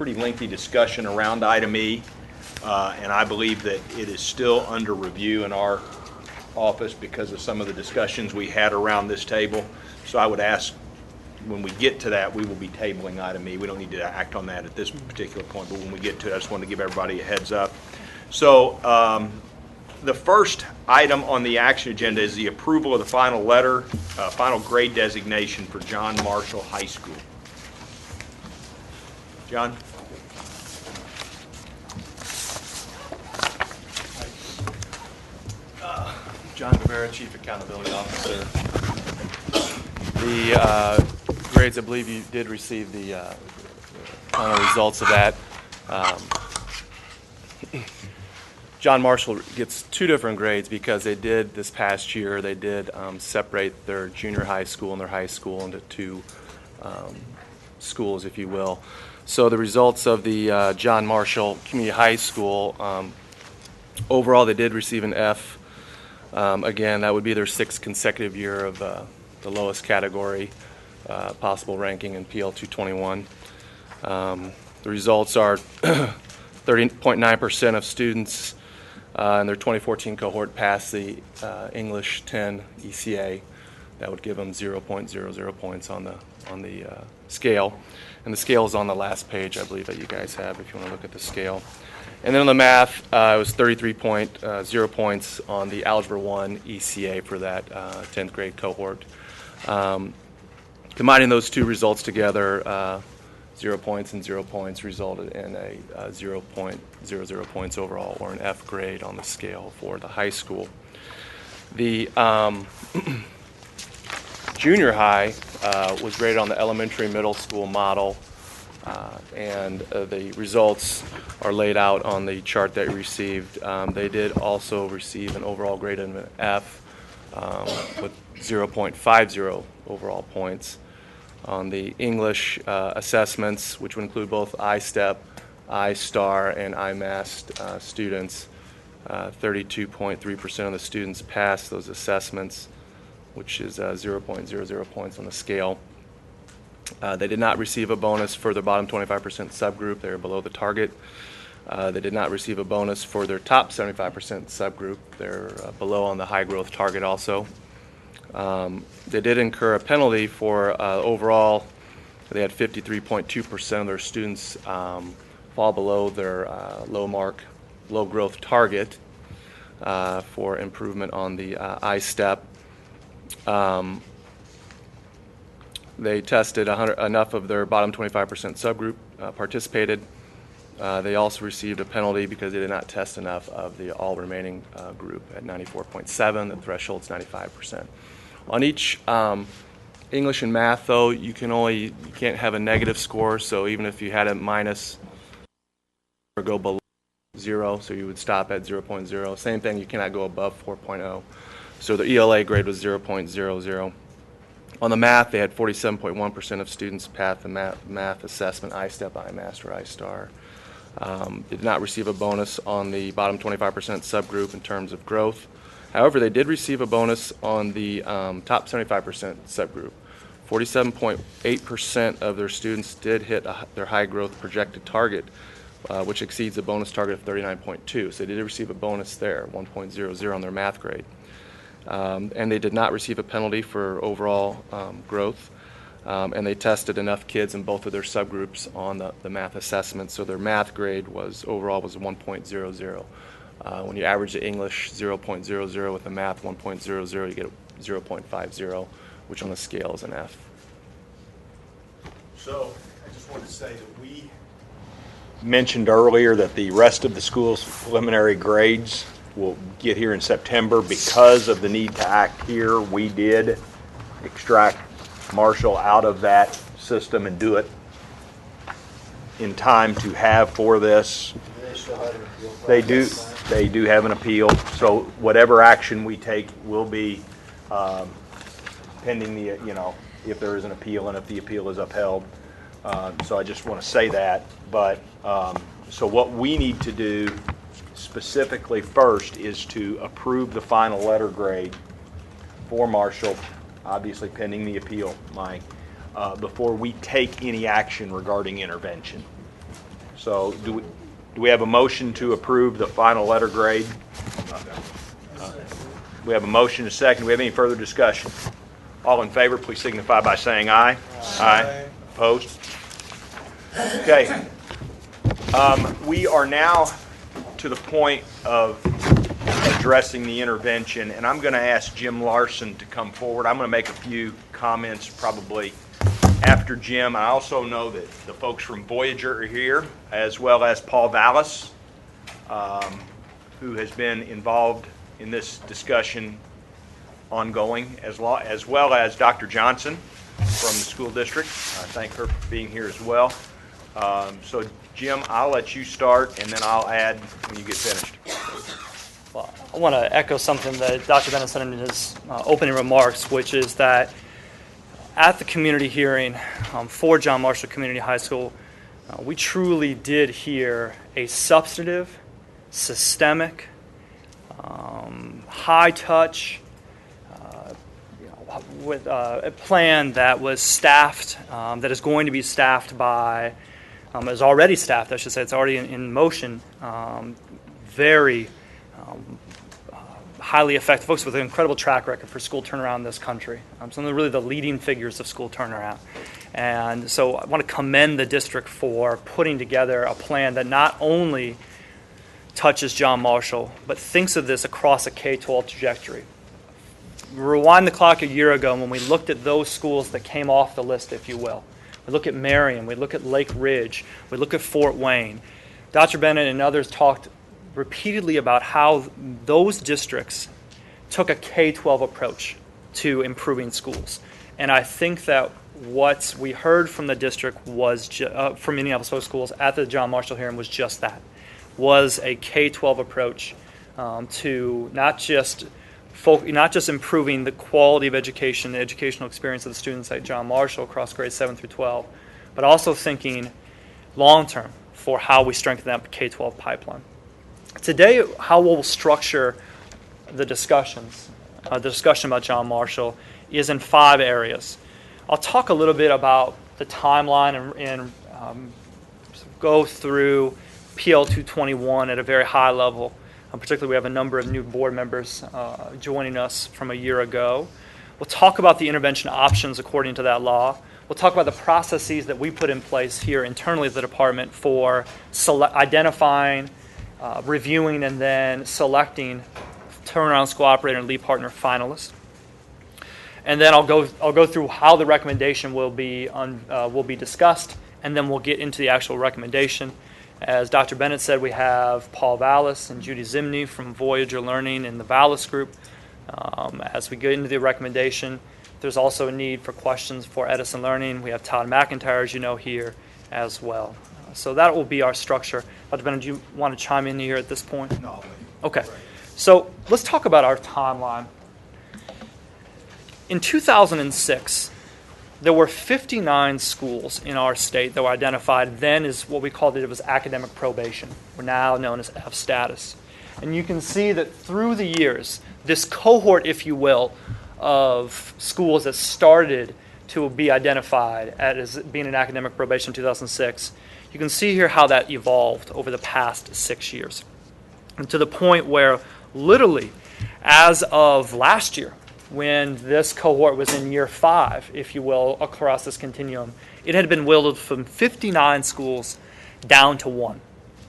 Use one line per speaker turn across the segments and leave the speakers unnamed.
pretty lengthy discussion around item E, and I believe that it is still under review in our office because of some of the discussions we had around this table. So I would ask, when we get to that, we will be tabling item E. We don't need to act on that at this particular point, but when we get to it, I just want to give everybody a heads up. So the first item on the action agenda is the approval of the final letter, final grade designation for John Marshall High School. John?
John Guevara, Chief Accountability Officer. The grades, I believe you did receive the final results of that. John Marshall gets two different grades because they did, this past year, they did separate their junior high school and their high school into two schools, if you will. So the results of the John Marshall Community High School, overall they did receive an F. Again, that would be their sixth consecutive year of the lowest category possible ranking in PL 221. The results are 30.9% of students in their 2014 cohort passed the English 10 ECA. That would give them 0.00 points on the scale. And the scale is on the last page, I believe, that you guys have if you want to look at the scale. And then on the math, it was 33.0 points on the Algebra 1 ECA for that 10th grade cohort. Combining those two results together, 0 points and 0 points resulted in a 0.00 points overall, or an F grade on the scale for the high school. The junior high was graded on the elementary middle school model, and the results are laid out on the chart that you received. They did also receive an overall grade of an F with 0.50 overall points. On the English assessments, which would include both iStep, iStar, and iMassed students, 32.3% of the students passed those assessments, which is 0.00 points on the scale. They did not receive a bonus for their bottom 25% subgroup. They were below the target. They did not receive a bonus for their top 75% subgroup. They're below on the high growth target also. They did incur a penalty for overall. They had 53.2% of their students fall below their low growth target for improvement on the iStep. They tested enough of their bottom 25% subgroup participated. They also received a penalty because they did not test enough of the all remaining group at 94.7. The threshold's 95%. On each English and math, though, you can't have a negative score. So even if you had a minus or go below 0, so you would stop at 0.0. Same thing, you cannot go above 4.0. So the ELA grade was 0.00. On the math, they had 47.1% of students pass the math assessment, iStep, iMassed, or iStar. They did not receive a bonus on the bottom 25% subgroup in terms of growth. However, they did receive a bonus on the top 75% subgroup. 47.8% of their students did hit their high growth projected target, which exceeds a bonus target of 39.2. So they did receive a bonus there, 1.00 on their math grade. And they did not receive a penalty for overall growth. And they tested enough kids in both of their subgroups on the math assessment. So their math grade overall was 1.00. When you average the English 0.00 with the math 1.00, you get 0.50, which on the scale is an F.
So I just wanted to say that we mentioned earlier that the rest of the school's preliminary grades will get here in September. Because of the need to act here, we did extract Marshall out of that system and do it in time to have for this. They do have an appeal, so whatever action we take will be pending the, if there is an appeal and if the appeal is upheld. So I just want to say that. But so what we need to do specifically first is to approve the final letter grade for Marshall, obviously pending the appeal, Mike, before we take any action regarding intervention. So do we have a motion to approve the final letter grade? We have a motion and a second. Do we have any further discussion? All in favor, please signify by saying aye. Aye. Opposed? Okay. We are now to the point of addressing the intervention, and I'm going to ask Jim Larson to come forward. I'm going to make a few comments probably after Jim. I also know that the folks from Voyager are here, as well as Paul Vallis, who has been involved in this discussion ongoing, as well as Dr. Johnson from the school district. I thank her for being here as well. So Jim, I'll let you start, and then I'll add when you get finished.
Well, I want to echo something that Dr. Bennett said in his opening remarks, which is that at the community hearing for John Marshall Community High School, we truly did hear a substantive, systemic, high-touch, with a plan that was staffed, that is going to be staffed by, is already staffed, I should say, it's already in motion, very highly effective folks with an incredible track record for school turnaround in this country. Some of the really the leading figures of school turnaround. And so I want to commend the district for putting together a plan that not only touches John Marshall, but thinks of this across a K-12 trajectory. Rewind the clock a year ago when we looked at those schools that came off the list, if you will. We look at Marion, we look at Lake Ridge, we look at Fort Wayne. Dr. Bennett and others talked repeatedly about how those districts took a K-12 approach to improving schools. And I think that what we heard from the district was, from Minneapolis Public Schools at the John Marshall hearing was just that, was a K-12 approach to not just improving the quality of education, the educational experience of the students at John Marshall across grades 7 through 12, but also thinking long-term for how we strengthen that K-12 pipeline. Today, how we'll structure the discussion about John Marshall is in 5 areas. I'll talk a little bit about the timeline and go through PL 221 at a very high level. Particularly, we have a number of new board members joining us from a year ago. We'll talk about the intervention options according to that law. We'll talk about the processes that we put in place here internally at the department for identifying, reviewing, and then selecting turnaround school operator and lead partner finalists. And then I'll go through how the recommendation will be discussed, and then we'll get into the actual recommendation. As Dr. Bennett said, we have Paul Vallis and Judy Zimney from Voyager Learning in the Vallis group. As we get into the recommendation, there's also a need for questions for Edison Learning. We have Todd McIntyre, as you know, here as well. So that will be our structure. Dr. Bennett, do you want to chime in here at this point?
No.
Okay. So let's talk about our timeline. In 2006, there were 59 schools in our state that were identified then as what we called it was academic probation. We're now known as F status. And you can see that through the years, this cohort, if you will, of schools that started to be identified as being in academic probation in 2006, you can see here how that evolved over the past 6 years. And to the point where literally, as of last year, when this cohort was in year 5, if you will, across this continuum, it had been whittled from 59 schools down to 1.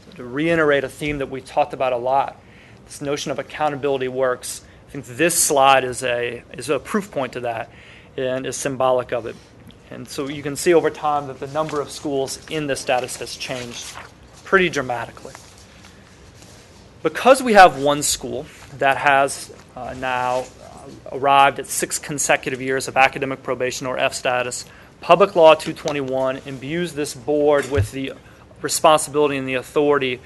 So to reiterate a theme that we talked about a lot, this notion of accountability works. I think this slide is a proof point to that and is symbolic of it. And so you can see over time that the number of schools in this status has changed pretty dramatically. Because we have one school that has now arrived at 6 consecutive years of academic probation or F status, Public Law 221 imbues this board with the responsibility and the authority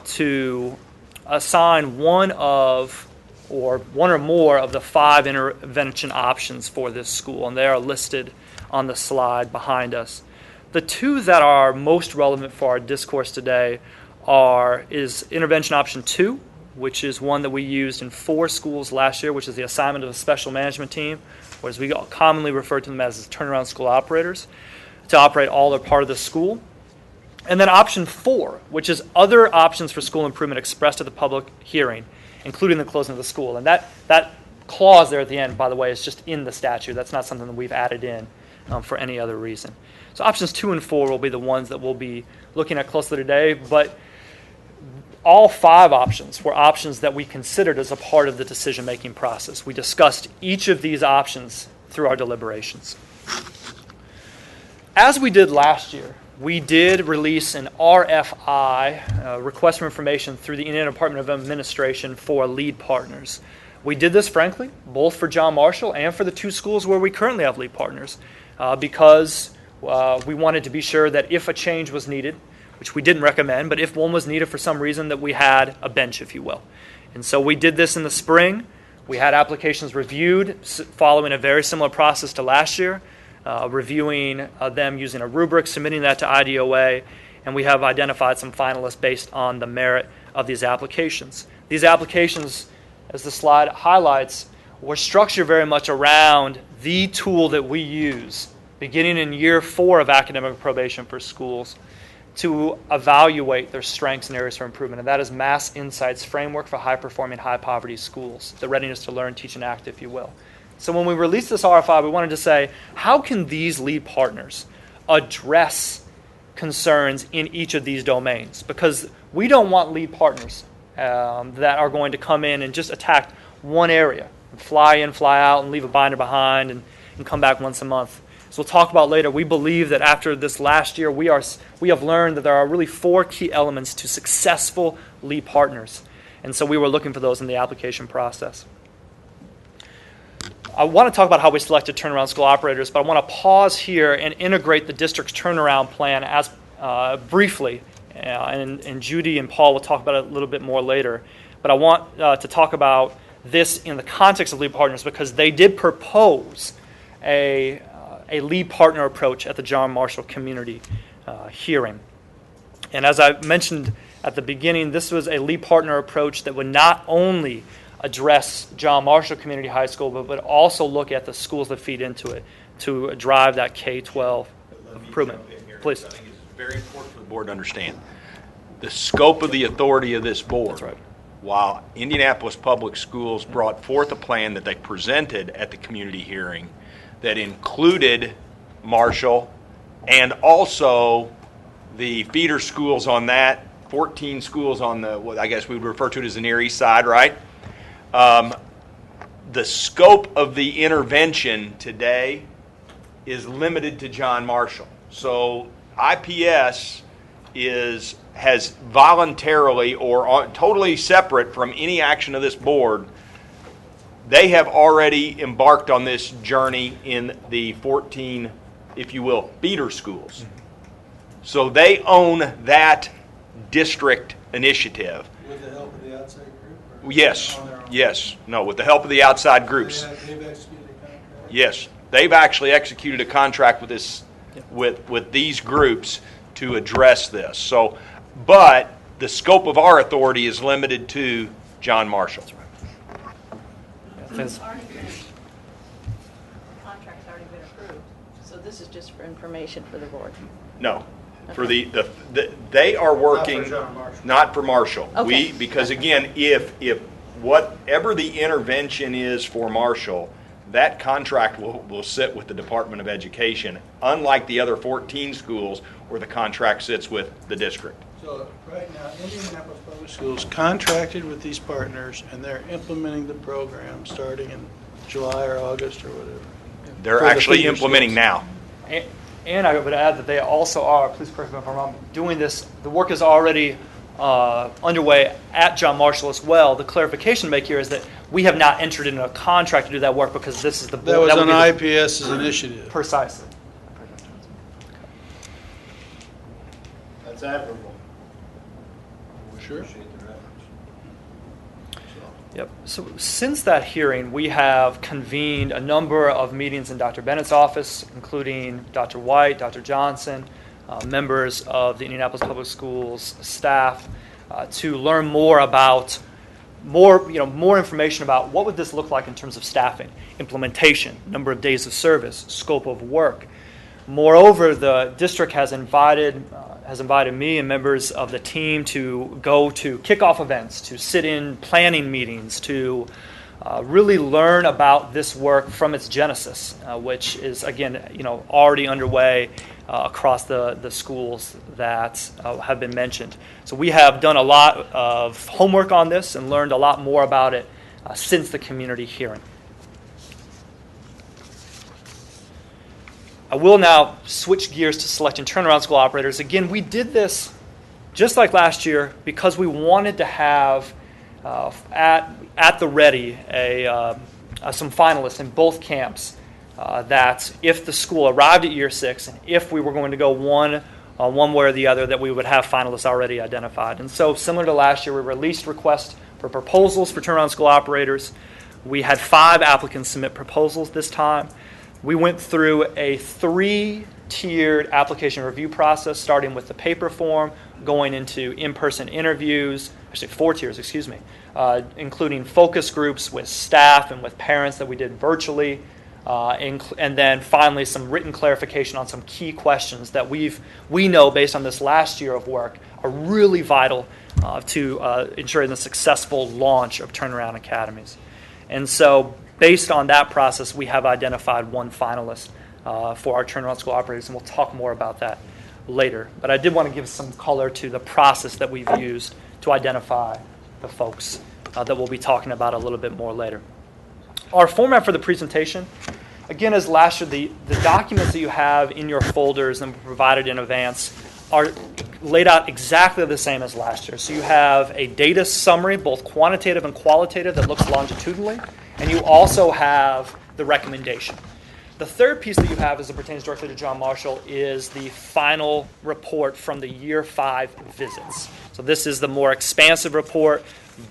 to assign one or more of the 5 intervention options for this school, and they are listed on the slide behind us. The 2 that are most relevant for our discourse today is intervention option 2, which is one that we used in 4 schools last year, which is the assignment of a special management team, or as we commonly refer to them as turnaround school operators, to operate all or part of the school. And then option 4, which is other options for school improvement expressed at the public hearing, including the closing of the school. And that clause there at the end, by the way, is just in the statute. That's not something that we've added in for any other reason. So options 2 and 4 will be the ones that we'll be looking at closely today, but all 5 options were options that we considered as a part of the decision-making process. We discussed each of these options through our deliberations. As we did last year, we did release an RFI, request for information, through the Indiana Department of Administration for lead partners. We did this, frankly, both for John Marshall and for the 2 schools where we currently have lead partners, because we wanted to be sure that if a change was needed, which we didn't recommend, but if one was needed for some reason, that we had a bench, if you will. And so we did this in the spring. We had applications reviewed following a very similar process to last year, reviewing them using a rubric, submitting that to IDOA, and we have identified some finalists based on the merit of these applications. These applications, as the slide highlights, were structured very much around the tool that we use beginning in year 4 of academic probation for schools to evaluate their strengths and areas for improvement, and that is Mass Insight's framework for high-performing, high-poverty schools, the readiness to learn, teach, and act, if you will. So when we released this RFI, we wanted to say, how can these lead partners address concerns in each of these domains? Because we don't want lead partners that are going to come in and just attack one area, fly in, fly out, and leave a binder behind and come back once a month. As we'll talk about later, we believe that after this last year, we have learned that there are really 4 key elements to successful lead partners. And so we were looking for those in the application process. I want to talk about how we selected turnaround school operators, but I want to pause here and integrate the district's turnaround plan as briefly. And Judy and Paul will talk about it a little bit more later. But I want to talk about this in the context of lead partners because they did propose a lead partner approach at the John Marshall community hearing. And as I mentioned at the beginning, this was a lead partner approach that would not only address John Marshall Community High School, but also look at the schools that feed into it to drive that K-12 improvement. Please.
I think it's very important for the board to understand the scope of the authority of this board.
That's right.
While Indianapolis Public Schools brought forth a plan that they presented at the community hearing that included Marshall and also the feeder schools on that, 14 schools on the, what I guess we would refer to it as the Near East Side, right? The scope of the intervention today is limited to John Marshall. So IPS has voluntarily or totally separate from any action of this board, they have already embarked on this journey in the 14, if you will, feeder schools. So they own that district initiative.
With the help of the outside group?
Yes,
On their own?
yes. No, with the help of the outside groups.
They've executed a contract?
Yes, they've actually executed a contract with this, with these groups to address this. So, but the scope of our authority is limited to John Marshall.
Yes.
The contract's already been approved, so this is just for information for the board.
No, for they are working.
Not for John Marshall.
Not for Marshall.
Okay.
Because again, if whatever the intervention is for Marshall, that contract will sit with the Department of Education, unlike the other 14 schools where the contract sits with the district.
So right now, Indianapolis Public Schools contracted with these partners, and they're implementing the program starting in July or August or whatever.
They're
For the
actually
feeder
implementing
schools.
now.
And I would add that they also are, please correct me if I'm wrong, doing this, the work is already underway at John Marshall as well. The clarification to make here is that we have not entered into a contract to do that work because this is the board.
That was
would
on
be the-
IPS's initiative.
Precisely.
That's admirable.
Sure.
Appreciate their efforts.
Yep. So since that hearing, we have convened a number of meetings in Dr. Bennett's office, including Dr. White, Dr. Johnson, members of the Indianapolis Public Schools staff, to learn more about more information about what would this look like in terms of staffing, implementation, number of days of service, scope of work. Moreover, the district has has invited me and members of the team to go to kickoff events, to sit in planning meetings, to really learn about this work from its genesis, which is, again, already underway across the schools that have been mentioned. So we have done a lot of homework on this and learned a lot more about it since the community hearing. I will now switch gears to selecting turnaround school operators. Again, we did this just like last year because we wanted to have at the ready some finalists in both camps that if the school arrived at year 6 and if we were going to go one way or the other, that we would have finalists already identified. And so similar to last year, we released requests for proposals for turnaround school operators. We had 5 applicants submit proposals this time. We went through a 3-tiered application review process, starting with the paper form, going into in-person interviews, actually 4 tiers, excuse me, including focus groups with staff and with parents that we did virtually, and then finally some written clarification on some key questions that we know based on this last year of work are really vital to ensuring the successful launch of turnaround academies. And so based on that process, we have identified 1 finalist for our turnaround school operators, and we'll talk more about that later. But I did want to give some color to the process that we've used to identify the folks that we'll be talking about a little bit more later. Our format for the presentation, again, as last year, the documents that you have in your folders and provided in advance are laid out exactly the same as last year. So you have a data summary, both quantitative and qualitative, that looks longitudinally, and you also have the recommendation. The third piece that you have, as it pertains directly to John Marshall, is the final report from the Year 5 visits. So this is the more expansive report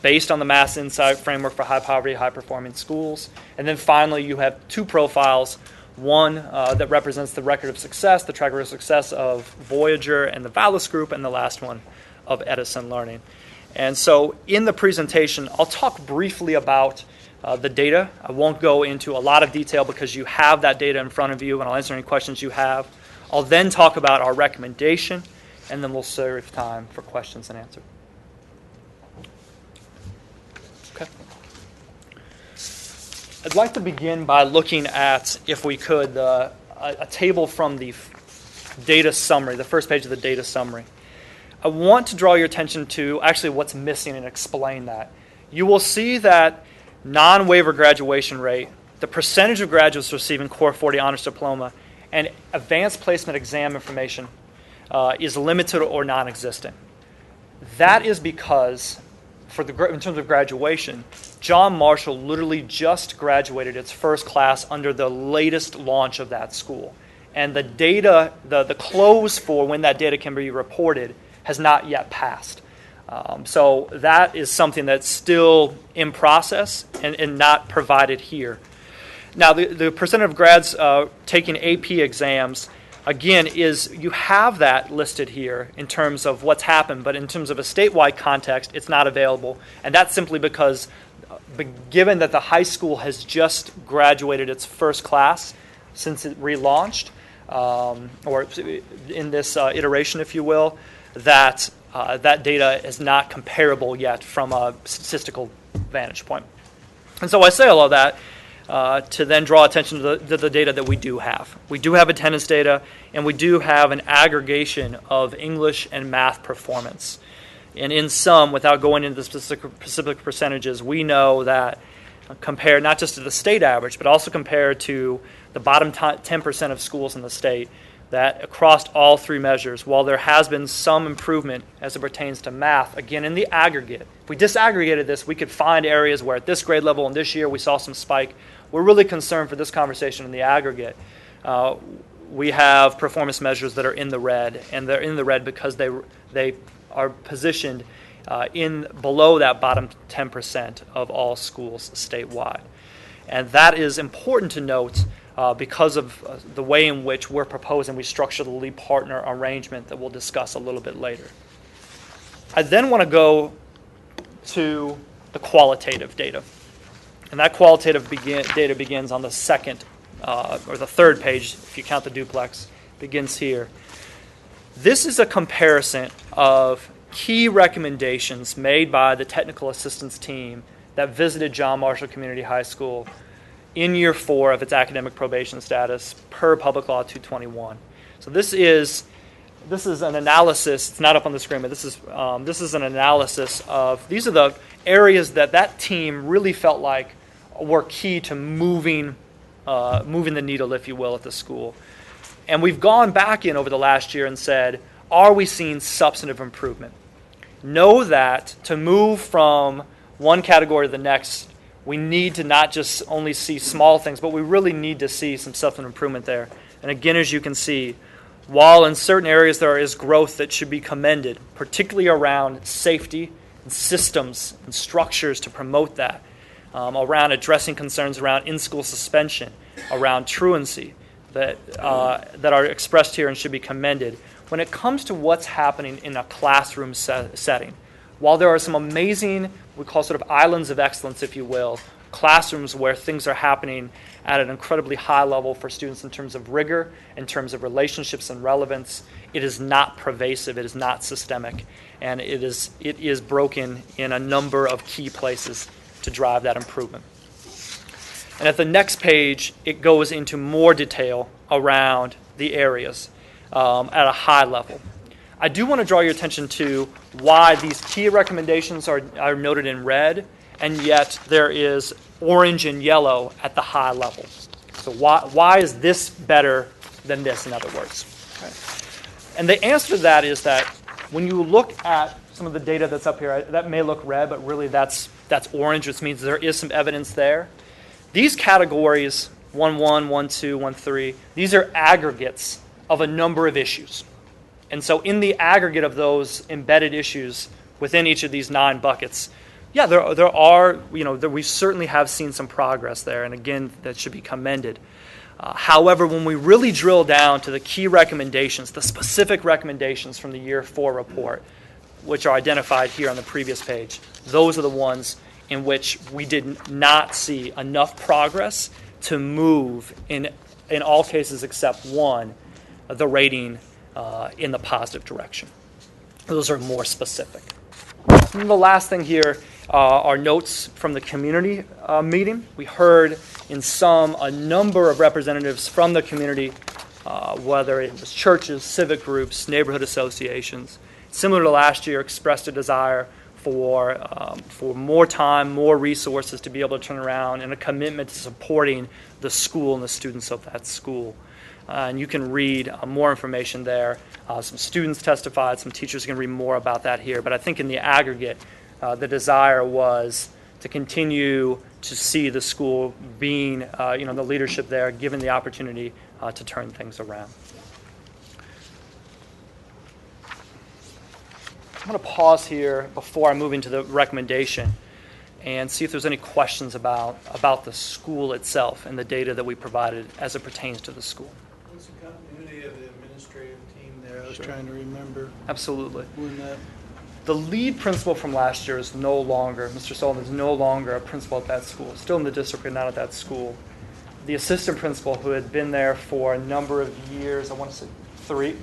based on the Mass Insight Framework for High Poverty, High Performing Schools. And then finally, you have 2 profiles, one that represents the record of success, the track record of success of Voyager and the Vallis Group, and the last one of Edison Learning. And so in the presentation, I'll talk briefly about the data. I won't go into a lot of detail because you have that data in front of you, and I'll answer any questions you have. I'll then talk about our recommendation, and then we'll serve time for questions and answers. Okay. I'd like to begin by looking at, if we could, a table from the data summary, the first page of the data summary. I want to draw your attention to actually what's missing and explain that. You will see that non-waiver graduation rate, the percentage of graduates receiving Core 40 Honors Diploma, and advanced placement exam information is limited or non-existent. That is because, in terms of graduation, John Marshall literally just graduated its first class under the latest launch of that school. And the data, the close for when that data can be reported has not yet passed. So that is something that's still in process and not provided here. Now, the percent of grads taking AP exams, again, you have that listed here in terms of what's happened, but in terms of a statewide context, it's not available. And that's simply because, given that the high school has just graduated its first class since it relaunched, or in this iteration, if you will, that data is not comparable yet from a statistical vantage point. And so I say all of that to then draw attention to the data that we do have. We do have attendance data, and we do have an aggregation of English and math performance. And in sum, without going into the specific percentages, we know that compared not just to the state average, but also compared to the bottom 10% of schools in the state, that across all 3 measures, while there has been some improvement as it pertains to math, again, in the aggregate, if we disaggregated this, we could find areas where at this grade level and this year we saw some spike. We're really concerned for this conversation in the aggregate. We have performance measures that are in the red, and they're in the red because they are positioned below that bottom 10% of all schools statewide. And that is important to note because of the way in which we're proposing we structure the lead partner arrangement that we'll discuss a little bit later. I then want to go to the qualitative data. And that qualitative data begins on the second or the third page, if you count the duplex, begins here. This is a comparison of key recommendations made by the technical assistance team that visited John Marshall Community High School in year 4 of its academic probation status per Public Law 221. So this is an analysis. It's not up on the screen, but this is an analysis of, these are the areas that team really felt like were key to moving the needle, if you will, at the school. And we've gone back in over the last year and said, are we seeing substantive improvement? Know that to move from one category to the next, we need to not just only see small things, but we really need to see some substantive improvement there. And again, as you can see, while in certain areas there is growth that should be commended, particularly around safety and systems and structures to promote that, around addressing concerns around in-school suspension, around truancy that are expressed here and should be commended. When it comes to what's happening in a classroom setting, while there are some amazing, we call sort of islands of excellence, if you will, classrooms where things are happening at an incredibly high level for students in terms of rigor, in terms of relationships and relevance, it is not pervasive, it is not systemic, and it is broken in a number of key places to drive that improvement. And at the next page, it goes into more detail around the areas at a high level. I do want to draw your attention to why these key recommendations are noted in red, and yet there is orange and yellow at the high level. So why is this better than this, in other words? Okay. And the answer to that is that when you look at some of the data that's up here, that may look red, but really that's orange, which means there is some evidence there. These categories, 1.1, 1.2, 1.3, these are aggregates of a number of issues. And so in the aggregate of those embedded issues within each of these 9 buckets, yeah, there are, we certainly have seen some progress there, and again, that should be commended. However, when we really drill down to the key recommendations, the specific recommendations from the Year 4 report, which are identified here on the previous page, those are the ones in which we did not see enough progress to move, in all cases except one, the rating in the positive direction. Those are more specific. And the last thing here are notes from the community meeting. We heard in a number of representatives from the community, whether it was churches, civic groups, neighborhood associations, similar to last year, expressed a desire for more time, more resources to be able to turn around, and a commitment to supporting the school and the students of that school. And you can read more information there. Some students testified, some teachers can read more about that here. But I think in the aggregate, the desire was to continue to see the school being, the leadership there, given the opportunity to turn things around. I'm going to pause here before I move into the recommendation and see if there's any questions about the school itself and the data that we provided as it pertains to the school.
What's the continuity of the administrative team there? I was trying to remember
Absolutely.
when that.
The lead principal from last year is no longer, Mr. Sullivan is no longer a principal at that school, still in the district but not at that school. The assistant principal, who had been there for a number of years, I want to say 3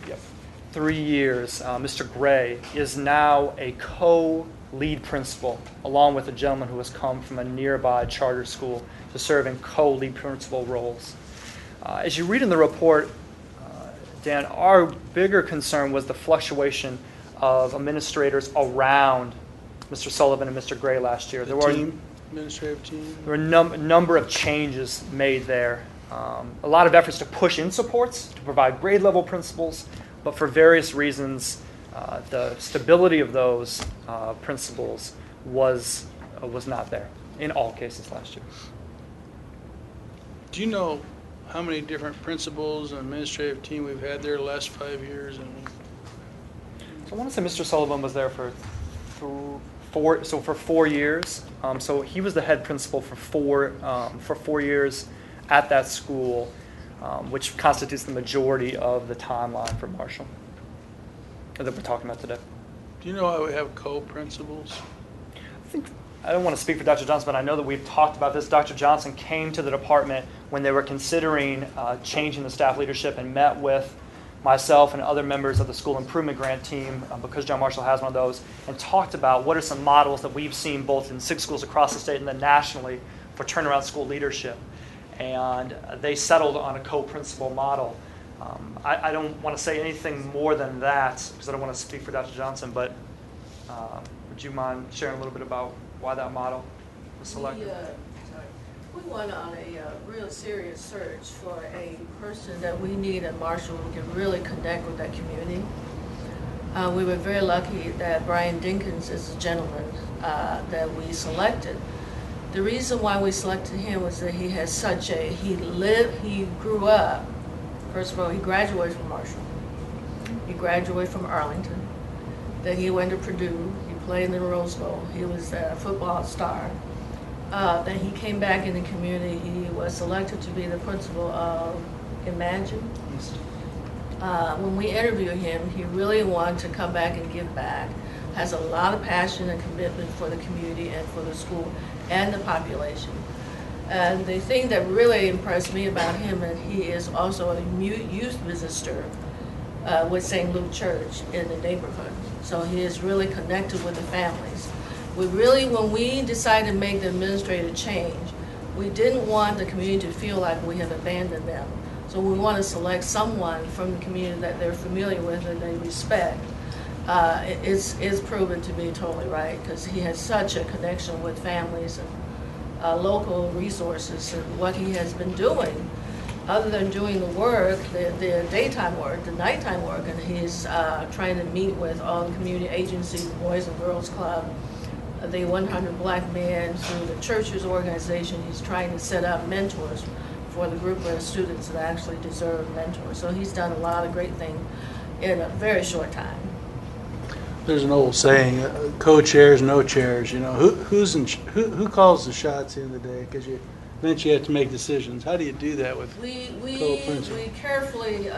years, Mr. Gray, is now a co-lead principal, along with a gentleman who has come from a nearby charter school to serve in co-lead principal roles. As you read in the report, Dan, our bigger concern was the fluctuation of administrators around Mr. Sullivan and Mr. Gray last year.
Administrative team?
There were a number of changes made there. A lot of efforts to push in supports, to provide grade level principals, but for various reasons, the stability of those principals was not there in all cases last year.
Do you know how many different principals and administrative team we've had there the last 5 years?
So I want to say Mr. Sullivan was there for 4 years. So he was the head principal for 4 years at that school, which constitutes the majority of the timeline for Marshall that we're talking about today.
Do you know why we have co-principals?
I don't want to speak for Dr. Johnson, but I know that we've talked about this. Dr. Johnson came to the department when they were considering changing the staff leadership and met with myself and other members of the school improvement grant team, because John Marshall has one of those, and talked about what are some models that we've seen both in 6 schools across the state and then nationally for turnaround school leadership. And they settled on a co-principal model. I don't want to say anything more than that because I don't want to speak for Dr. Johnson, but would you mind sharing a little bit about why that model was selected?
We went on a real serious search for a person that we need at Marshall who can really connect with that community. We were very lucky that Brian Dinkins is a gentleman that we selected. The reason why we selected him was that he has he grew up, first of all, he graduated from Marshall. He graduated from Arlington. Then he went to Purdue. He played in the Rose Bowl. He was a football star. Then he came back in the community. He was selected to be the principal of Imagine. When we interviewed him, he really wanted to come back and give back. Has a lot of passion and commitment for the community and for the school and the population. And the thing that really impressed me about him is he is also a youth minister with St. Luke Church in the neighborhood. So he is really connected with the families. When we decided to make the administrative change, we didn't want the community to feel like we have abandoned them. So we want to select someone from the community that they're familiar with and they respect. It's proven to be totally right because he has such a connection with families and local resources and what he has been doing. Other than doing the work, the daytime work, the nighttime work, and he's trying to meet with all the community agencies, the Boys and Girls Club, the 100 Black Men, through the church's organization. He's trying to set up mentors for the group of students that actually deserve mentors. So he's done a lot of great things in a very short time.
There's an old saying, co-chairs, no chairs. You know, who calls the shots in the day? Because eventually you have to make decisions. How do you do that with co-principal?
We carefully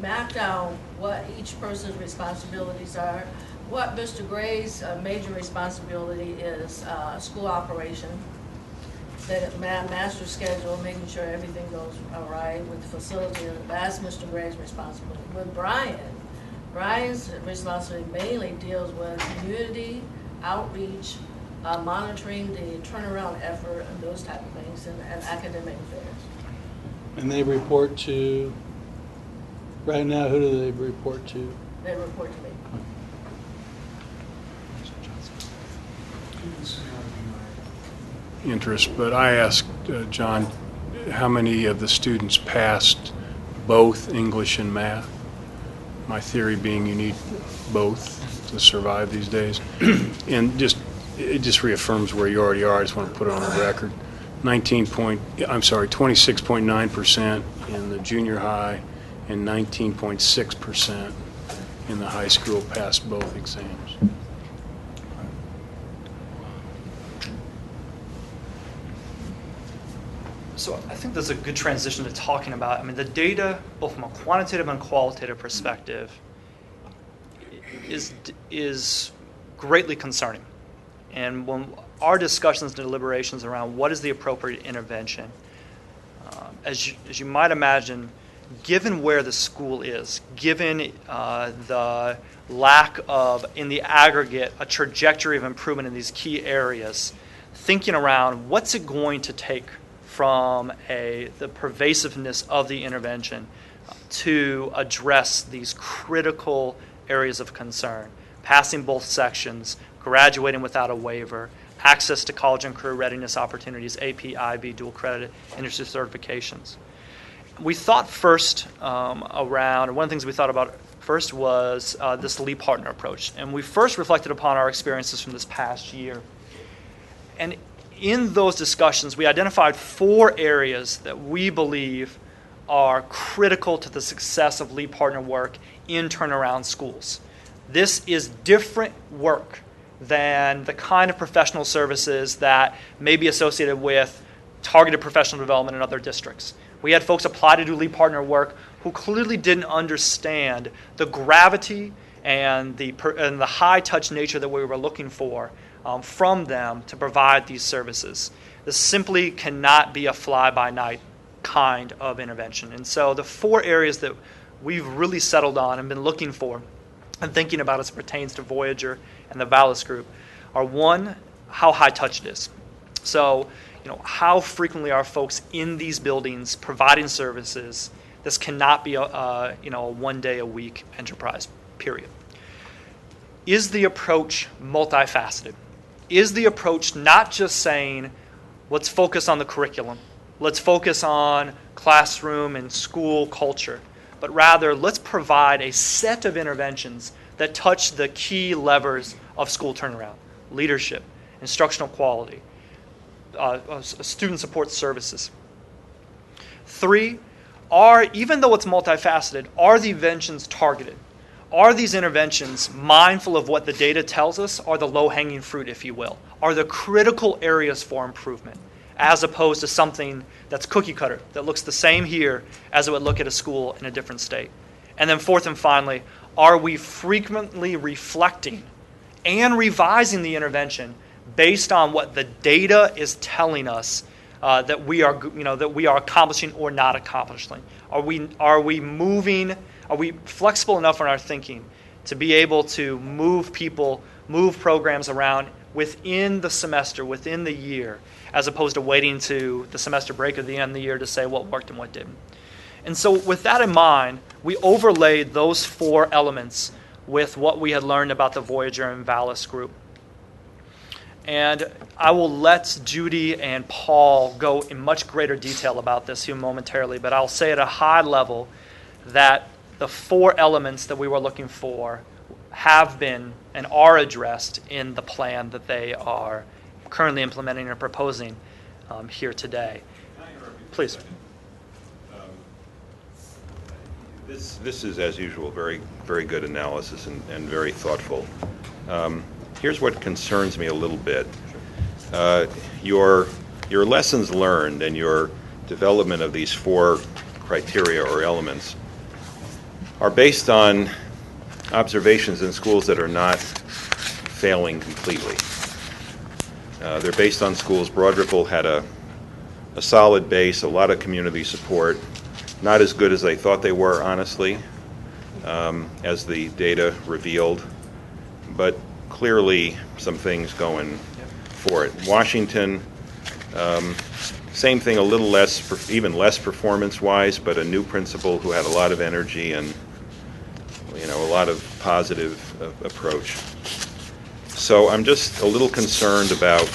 mapped out what each person's responsibilities are. What Mr. Gray's major responsibility is school operation, the master schedule, making sure everything goes all right with the facility. That's Mr. Gray's responsibility. With Brian's responsibility mainly deals with community outreach, monitoring the turnaround effort and those type of things, and academic affairs.
And they report to, right now, who do they report to?
They report to me.
Interest, but I asked John how many of the students passed both English and math. My theory being you need both to survive these days. And it just reaffirms where you already are. I just want to put it on the record. 26.9% in the junior high and 19.6% in the high school passed both exams.
So I think there's a good transition to talking about, the data, both from a quantitative and qualitative perspective, is greatly concerning. And when our discussions and deliberations around what is the appropriate intervention, as you might imagine, given where the school is, given the lack of, in the aggregate, a trajectory of improvement in these key areas, thinking around what's it going to take from the pervasiveness of the intervention to address these critical areas of concern. Passing both sections, graduating without a waiver, access to college and career readiness opportunities, AP, IB, dual credit, industry certifications. We thought first one of the things we thought about first was this Lee partner approach. And we first reflected upon our experiences from this past year. And in those discussions, we identified 4 areas that we believe are critical to the success of Lee partner work in turnaround schools. This is different work than the kind of professional services that may be associated with targeted professional development in other districts. We had folks apply to do Lee partner work who clearly didn't understand the gravity and the high-touch nature that we were looking for from them to provide these services. This simply cannot be a fly-by-night kind of intervention. And so the 4 areas that we've really settled on and been looking for and thinking about as it pertains to Voyager and the Vallis Group are, one, how high touch it is. So, how frequently are folks in these buildings providing services? This cannot be a one-day-a-week enterprise, period. Is the approach multifaceted? Is the approach not just saying, let's focus on the curriculum, let's focus on classroom and school culture, but rather let's provide a set of interventions that touch the key levers of school turnaround: leadership, instructional quality, student support services. 3, even though it's multifaceted, are the interventions targeted? Are these interventions mindful of what the data tells us are the low-hanging fruit, if you will? Are the critical areas for improvement, as opposed to something that's cookie cutter, that looks the same here as it would look at a school in a different state? And then 4th and finally, are we frequently reflecting and revising the intervention based on what the data is telling us that we are accomplishing or not accomplishing? Are we moving? Are we flexible enough in our thinking to be able to move programs around within the semester, within the year, as opposed to waiting to the semester break at the end of the year to say what worked and what didn't? And so with that in mind, we overlaid those 4 elements with what we had learned about the Voyager and Vallis Group. And I will let Judy and Paul go in much greater detail about this here momentarily, but I'll say at a high level that the 4 elements that we were looking for have been and are addressed in the plan that they are currently implementing and proposing here today. Please.
This is, as usual, very, very good analysis and very thoughtful. Here's what concerns me a little bit. Your lessons learned and your development of these 4 criteria or elements are based on observations in schools that are not failing completely. They're based on schools. Broad Ripple had a solid base, a lot of community support, not as good as they thought they were, honestly, as the data revealed, but clearly some things going for it. Washington, same thing, a little less, even less performance-wise, but a new principal who had a lot of energy and a lot of positive approach. So I'm just a little concerned about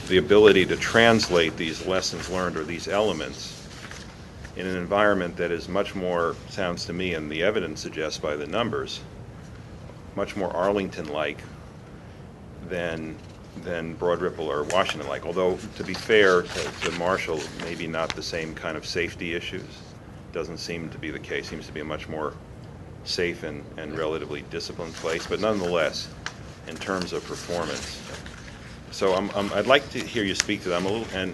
the ability to translate these lessons learned or these elements in an environment that is much more, sounds to me, and the evidence suggests by the numbers, much more Arlington-like than Broad Ripple or Washington-like. Although, to be fair to Marshall, maybe not the same kind of safety issues. Doesn't seem to be the case. Seems to be a much more safe and relatively disciplined place. But nonetheless, in terms of performance. So I'd like to hear you speak to them a little. And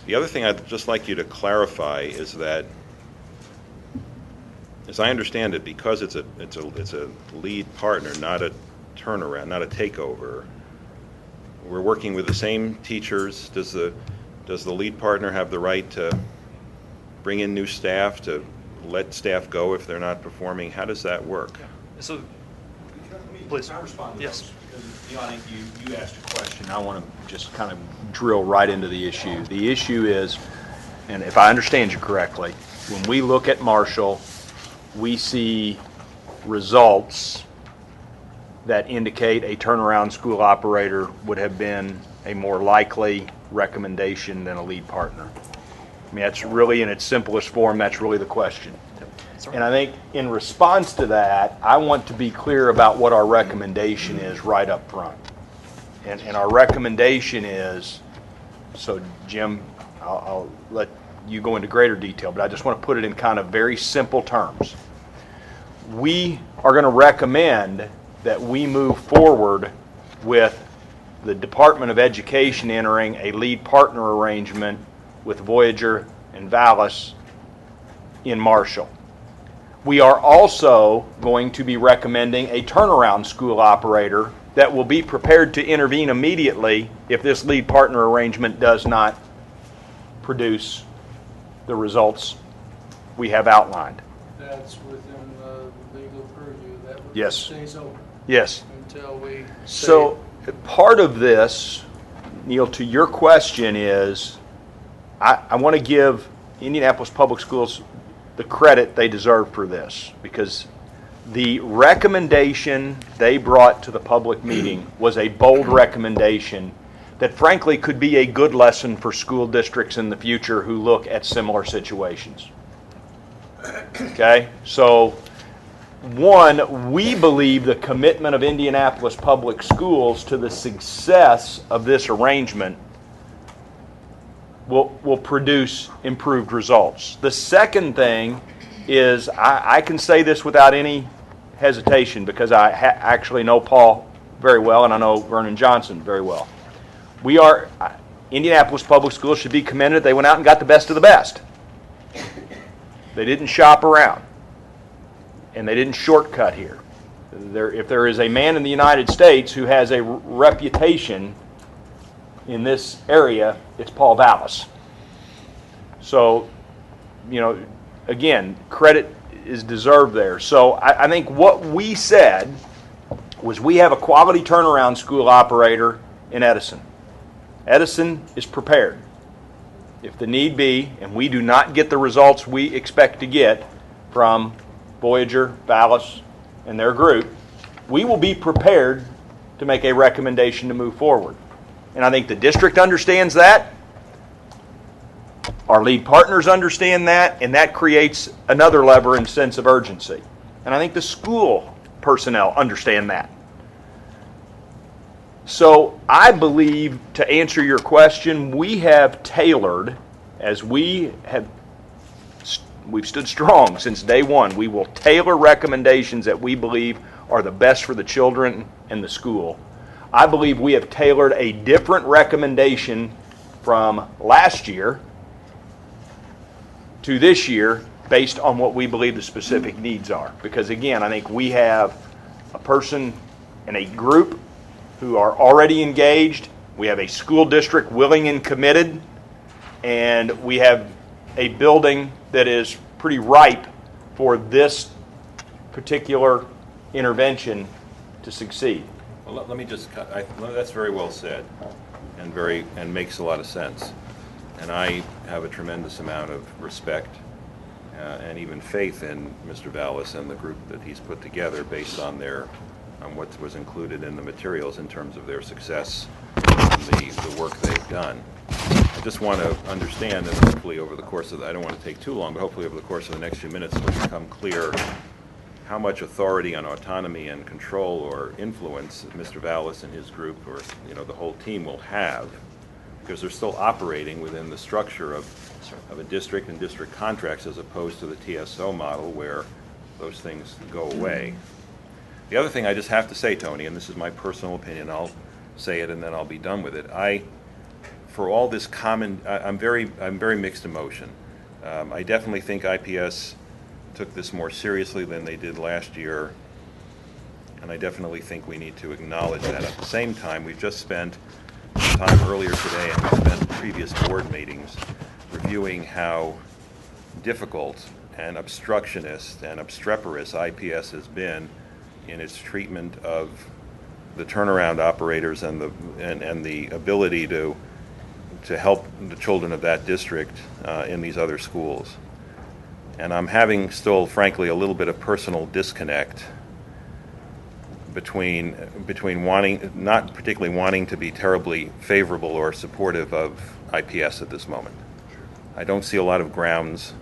the other thing I'd just like you to clarify is that, as I understand it, because it's a lead partner, not a turnaround, not a takeover. We're working with the same teachers. Does the lead partner have the right to bring in new staff, to let staff go if they're not performing? How does that work?
So, please.
Can I respond to
Yes.
those? Because, I think you asked a question. I want to just kind of drill right into the issue. The issue is, and if I understand you correctly, when we look at Marshall, we see results that indicate a turnaround school operator would have been a more likely recommendation than a lead partner. I mean, that's really, in its simplest form, that's really the question. And I think in response to that, I want to be clear about what our recommendation is right up front. And our recommendation is, so Jim, I'll let you go into greater detail, but I just want to put it in kind of very simple terms. We are going to recommend that we move forward with the Department of Education entering a lead partner arrangement with Voyager and Vallis in Marshall. We are also going to be recommending a turnaround school operator that will be prepared to intervene immediately if this lead partner arrangement does not produce the results we have outlined.
that's within the legal purview. That
Yes.
stays open
Yes.
until we say.
So part of this, Neil, to your question is, I want to give Indianapolis Public Schools the credit they deserve for this, because the recommendation they brought to the public meeting was a bold recommendation that frankly could be a good lesson for school districts in the future who look at similar situations. Okay? So, one, we believe the commitment of Indianapolis Public Schools to the success of this arrangement will produce improved results. The second thing is, I can say this without any hesitation because I actually know Paul very well and I know Vernon Johnson very well. Indianapolis Public Schools should be commended. They went out and got the best of the best. They didn't shop around. And they didn't shortcut here. If there is a man in the United States who has a reputation in this area, it's Paul Vallis. So, again, credit is deserved there. So I think what we said was we have a quality turnaround school operator in Edison. Edison is prepared. If the need be, and we do not get the results we expect to get from Voyager, Vallis, and their group, we will be prepared to make a recommendation to move forward. And I think the district understands that. Our lead partners understand that, and that creates another lever and sense of urgency. And I think the school personnel understand that. So I believe, to answer your question, we have tailored, as we've stood strong since day one, we will tailor recommendations that we believe are the best for the children and the school. I believe we have tailored a different recommendation from last year to this year based on what we believe the specific needs are. Because again, I think we have a person and a group who are already engaged. We have a school district willing and committed. And we have a building that is pretty ripe for this particular intervention to succeed.
Well, let me just cut. That's very well said, and makes a lot of sense. And I have a tremendous amount of respect and even faith in Mr. Vallis and the group that he's put together, based on what was included in the materials in terms of their success and the work they've done. I just want to understand, and hopefully over the course of I don't want to take too long, but hopefully over the course of the next few minutes it'll become clear how much authority and autonomy and control or influence Mr. Vallis and his group, or the whole team, will have, because they're still operating within the structure of a district and district contracts, as opposed to the TSO model where those things go away. The other thing I just have to say, Tony, and this is my personal opinion, I'll say it and then I'll be done with it. For all this I'm very mixed emotion. I definitely think IPS took this more seriously than they did last year, and I definitely think we need to acknowledge that. At the same time, we've just spent time earlier today, and we spent previous board meetings reviewing how difficult and obstructionist and obstreperous IPS has been in its treatment of the turnaround operators and the ability to help the children of that district in these other schools. And I'm having still, frankly, a little bit of personal disconnect between not particularly wanting to be terribly favorable or supportive of IPS at this moment. I don't see a lot of grounds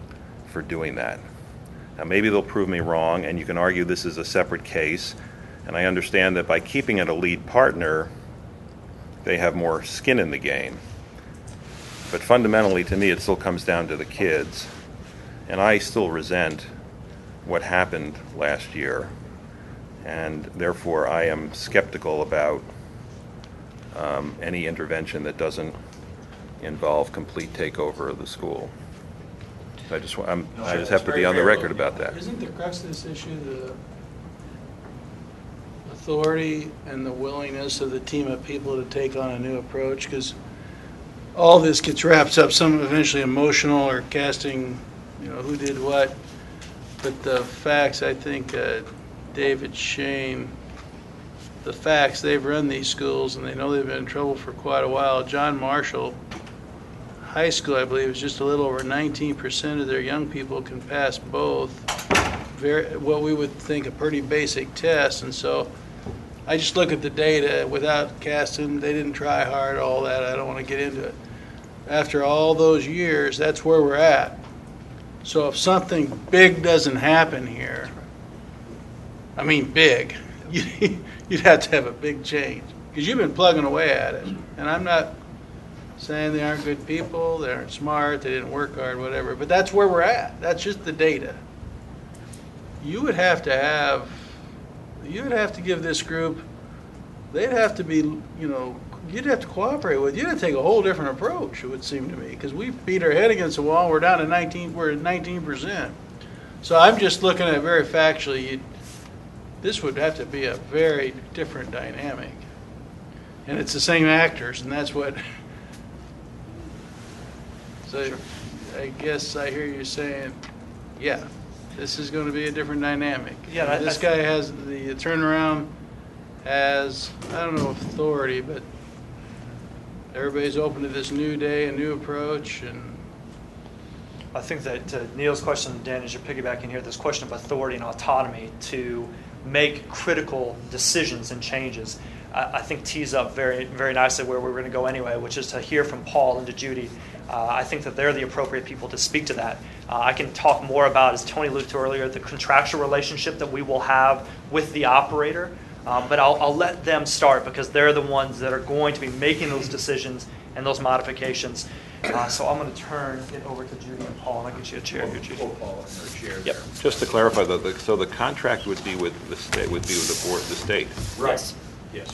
for doing that. Now, maybe they'll prove me wrong, and you can argue this is a separate case, and I understand that by keeping it a lead partner, they have more skin in the game. But fundamentally, to me, it still comes down to the kids. And I still resent what happened last year, and therefore I am skeptical about any intervention that doesn't involve complete takeover of the school. I just have to be on the record about that.
Isn't the crux of this issue the authority and the willingness of the team of people to take on a new approach? Because all this gets wrapped up, some eventually emotional or casting, who did what. But the facts, I think, David Shane, the facts, they've run these schools and they know they've been in trouble for quite a while. John Marshall High School, I believe, is just a little over 19% of their young people can pass both. What we would think a pretty basic test. And so I just look at the data without casting, they didn't try hard, all that. I don't want to get into it. After all those years, that's where we're at. So if something big doesn't happen here, I mean big, you'd have to have a big change. Because you've been plugging away at it. And I'm not saying they aren't good people, they aren't smart, they didn't work hard, whatever. But that's where we're at. That's just the data. You would have to give this group, they'd have to be, you'd have to cooperate with, you'd have to take a whole different approach, it would seem to me, because we beat our head against the wall, we're down to 19%. So I'm just looking at very factually, this would have to be a very different dynamic. And it's the same actors, and that's what, so sure. I guess I hear you saying, yeah, this is going to be a different dynamic.
Yeah,
this guy has the turnaround has, I don't know, authority, but everybody's open to this new day, a new approach, and
I think that to Neil's question, Dan, as you're piggybacking here, this question of authority and autonomy to make critical decisions and changes, I think tees up very, very nicely where we're going to go anyway, which is to hear from Paul and to Judy. I think that they're the appropriate people to speak to that. I can talk more about, as Tony alluded to earlier, the contractual relationship that we will have with the operator. But I'll let them start because they're the ones that are going to be making those decisions and those modifications. So I'm going to turn it over to Judy and Paul, and I'll get you a chair here, Judy.
Paul in her chair.
Yep.
Just to clarify, though, so the contract would be with the state, would be with the board, the state.
Right.
Yes.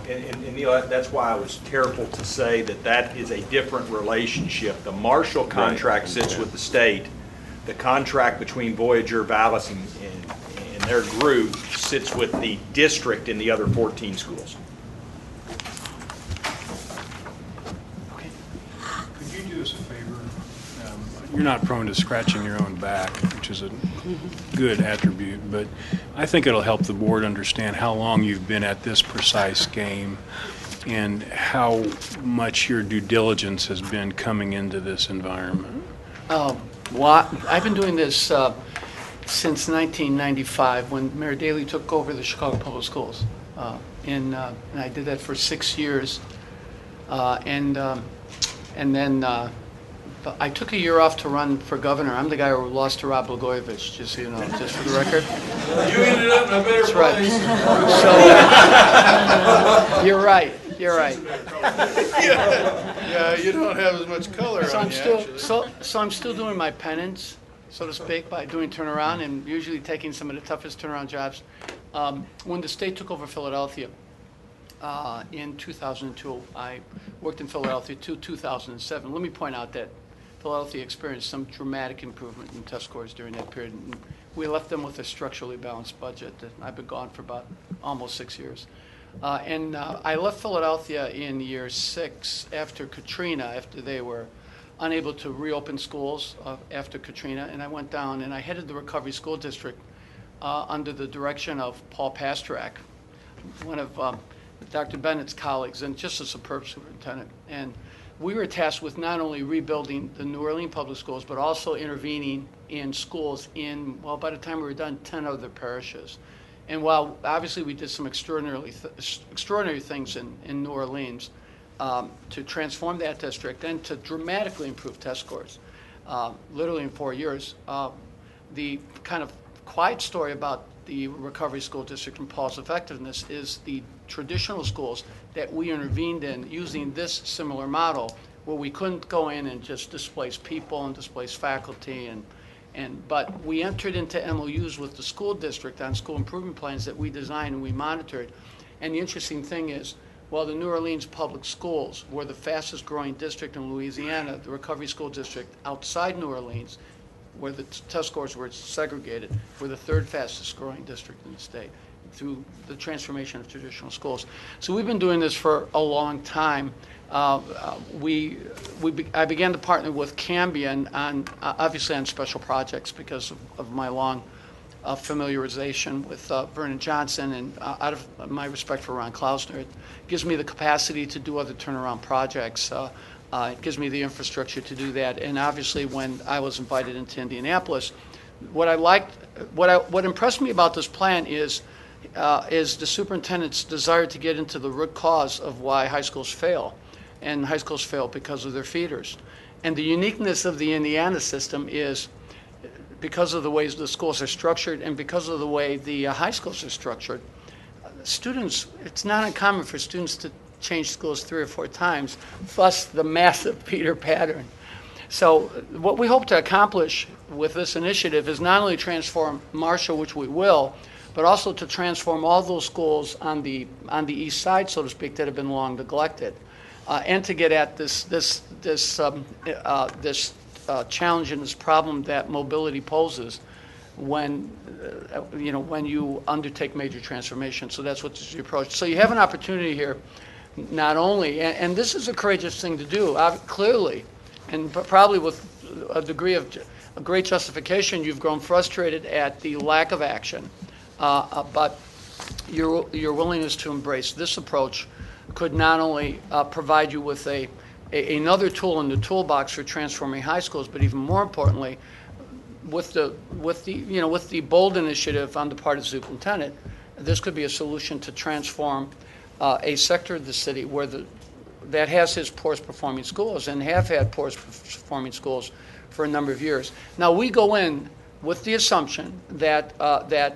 And Neil, that's why I was careful to say that is a different relationship. The Marshall contract sits with the state. The contract between Voyager, Vallis, and their group sits with the district in the other 14 schools.
Could you do us a favor? You're not prone to scratching your own back, which is a good attribute, but I think it'll help the board understand how long you've been at this precise game and how much your due diligence has been coming into this environment.
Well, I've been doing this since 1995 when Mayor Daley took over the Chicago Public Schools. And I did that for 6 years. And then I took a year off to run for governor. I'm the guy who lost to Rod Blagojevich, just so you know, just for the record.
you ended up in a better place.
So, you're right. You're right.
Yeah, you don't have as much color
So
on
I'm
you,
still
actually.
so I'm still doing my penance, so to speak, by doing turnaround and usually taking some of the toughest turnaround jobs. When the state took over Philadelphia in 2002, I worked in Philadelphia till 2007. Let me point out that Philadelphia experienced some dramatic improvement in test scores during that period. And we left them with a structurally balanced budget. I've been gone for about almost 6 years. And I left Philadelphia in year 6 after Katrina, after they were unable to reopen schools after Katrina. And I went down and I headed the Recovery School District under the direction of Paul Pasterak, one of Dr. Bennett's colleagues, and just a superb superintendent. And we were tasked with not only rebuilding the New Orleans public schools, but also intervening in schools in, well, by the time we were done, 10 other parishes. And while obviously we did some extraordinary things in New Orleans to transform that district and to dramatically improve test scores, literally in 4 years, the kind of quiet story about the Recovery School District and Paul's effectiveness is the traditional schools that we intervened in using this similar model, where we couldn't go in and just displace people and displace faculty, but we entered into MOUs with the school district on school improvement plans that we designed and we monitored. And the interesting thing is, while the New Orleans public schools were the fastest growing district in Louisiana, the Recovery School District outside New Orleans, where the test scores were segregated, were the third fastest growing district in the state through the transformation of traditional schools. So we've been doing this for a long time. I began to partner with Cambion on, obviously on special projects because of my long familiarization with Vernon Johnson, and out of my respect for Ron Klausner, it gives me the capacity to do other turnaround projects. It gives me the infrastructure to do that. And obviously, when I was invited into Indianapolis, what impressed me about this plan is the superintendent's desire to get into the root cause of why high schools fail. And high schools fail because of their feeders. And the uniqueness of the Indiana system is because of the ways the schools are structured and because of the way the high schools are structured, students, it's not uncommon for students to change schools 3 or 4 times, thus the massive feeder pattern. So what we hope to accomplish with this initiative is not only transform Marshall, which we will, but also to transform all those schools on the east side, so to speak, that have been long neglected, and to get at this challenge and this problem that mobility poses when you undertake major transformation. So that's what this is the approach. So you have an opportunity here, not only, and this is a courageous thing to do, clearly, and probably with a degree of a great justification. You've grown frustrated at the lack of action, but your willingness to embrace this approach could not only provide you with another tool in the toolbox for transforming high schools, but even more importantly, with the bold initiative on the part of the superintendent, this could be a solution to transform a sector of the city that has his poorest performing schools and have had poorest performing schools for a number of years. Now we go in with the assumption that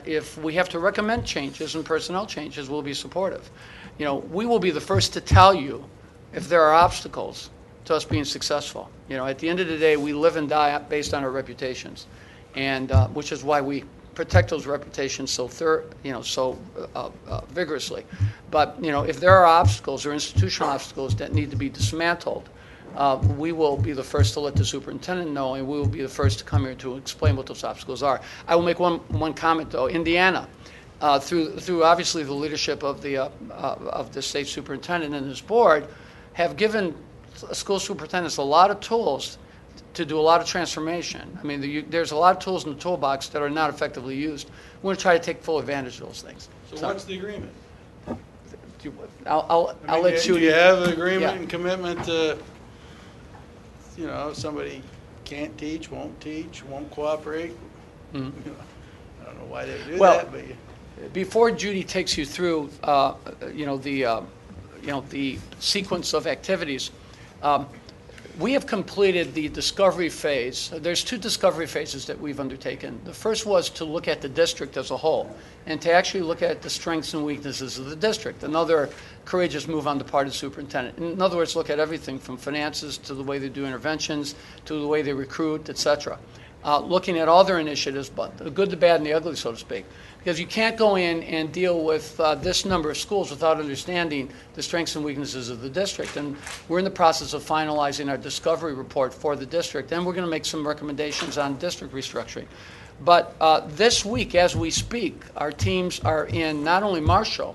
if we have to recommend changes and personnel changes, we'll be supportive. We will be the first to tell you if there are obstacles to us being successful. At the end of the day, we live and die based on our reputations, and which is why we protect those reputations so vigorously. But if there are obstacles or institutional obstacles that need to be dismantled, we will be the first to let the superintendent know, and we will be the first to come here to explain what those obstacles are. I will make one comment though. Indiana, through obviously the leadership of the state superintendent and his board, have given school superintendents a lot of tools to do a lot of transformation. I mean, there's a lot of tools in the toolbox that are not effectively used. We're going to try to take full advantage of those things.
So what's the agreement?
I'll let
Do
Judy.
you have an agreement
Yeah.
and commitment to, somebody can't teach, won't cooperate? I don't know why they would do
Well,
that, but
Before Judy takes you through, the sequence of activities, we have completed the discovery phase. There's 2 discovery phases that we've undertaken. The first was to look at the district as a whole and to actually look at the strengths and weaknesses of the district. Another courageous move on the part of the superintendent. In other words, look at everything from finances to the way they do interventions to the way they recruit, et cetera. Looking at all their initiatives, but the good, the bad, and the ugly, so to speak. Because you can't go in and deal with this number of schools without understanding the strengths and weaknesses of the district. And we're in the process of finalizing our discovery report for the district, and we're going to make some recommendations on district restructuring. But this week, as we speak, our teams are in not only Marshall,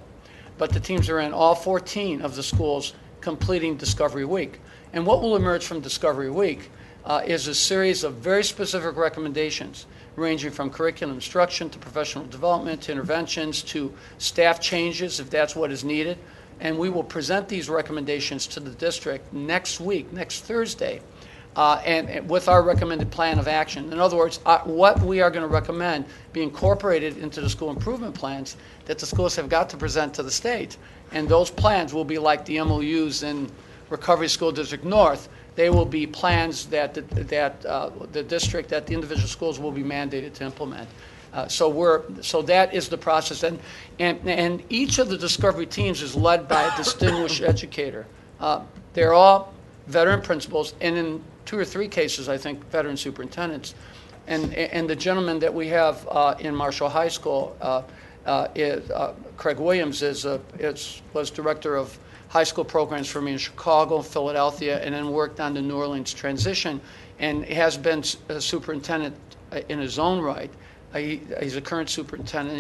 but the teams are in all 14 of the schools completing Discovery Week. And what will emerge from Discovery Week is a series of very specific recommendations ranging from curriculum instruction to professional development to interventions to staff changes if that's what is needed. And we will present these recommendations to the district next week, next Thursday, and with our recommended plan of action. In other words, what we are going to recommend be incorporated into the school improvement plans that the schools have got to present to the state. And those plans will be like the MOUs in Recovery School District North. They will be plans that the district, that the individual schools will be mandated to implement. So that is the process, and each of the discovery teams is led by a distinguished educator. They're all veteran principals, and in 2 or 3 cases, I think, veteran superintendents. And the gentleman that we have in Marshall High School, Craig Williams, was director of high school programs for me in Chicago, Philadelphia, and then worked on the New Orleans transition, and has been a superintendent in his own right. He's a current superintendent.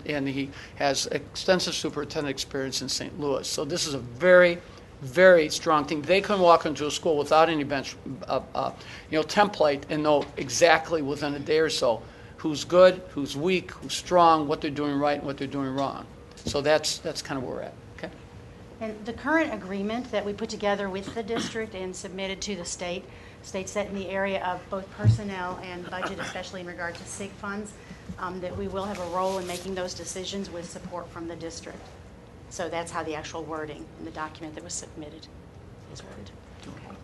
And he has extensive superintendent experience in St. Louis. So this is a very very strong thing. They can walk into a school without any bench, template and know exactly within a day or so who's good, who's weak, who's strong, what they're doing right and what they're doing wrong. So that's kind of where we're at. Okay.
And the current agreement that we put together with the district and submitted to the state states that in the area of both personnel and budget, especially in regard to SIG funds, that we will have a role in making those decisions with support from the district. So that's how the actual wording in the document that was submitted is worded. Okay.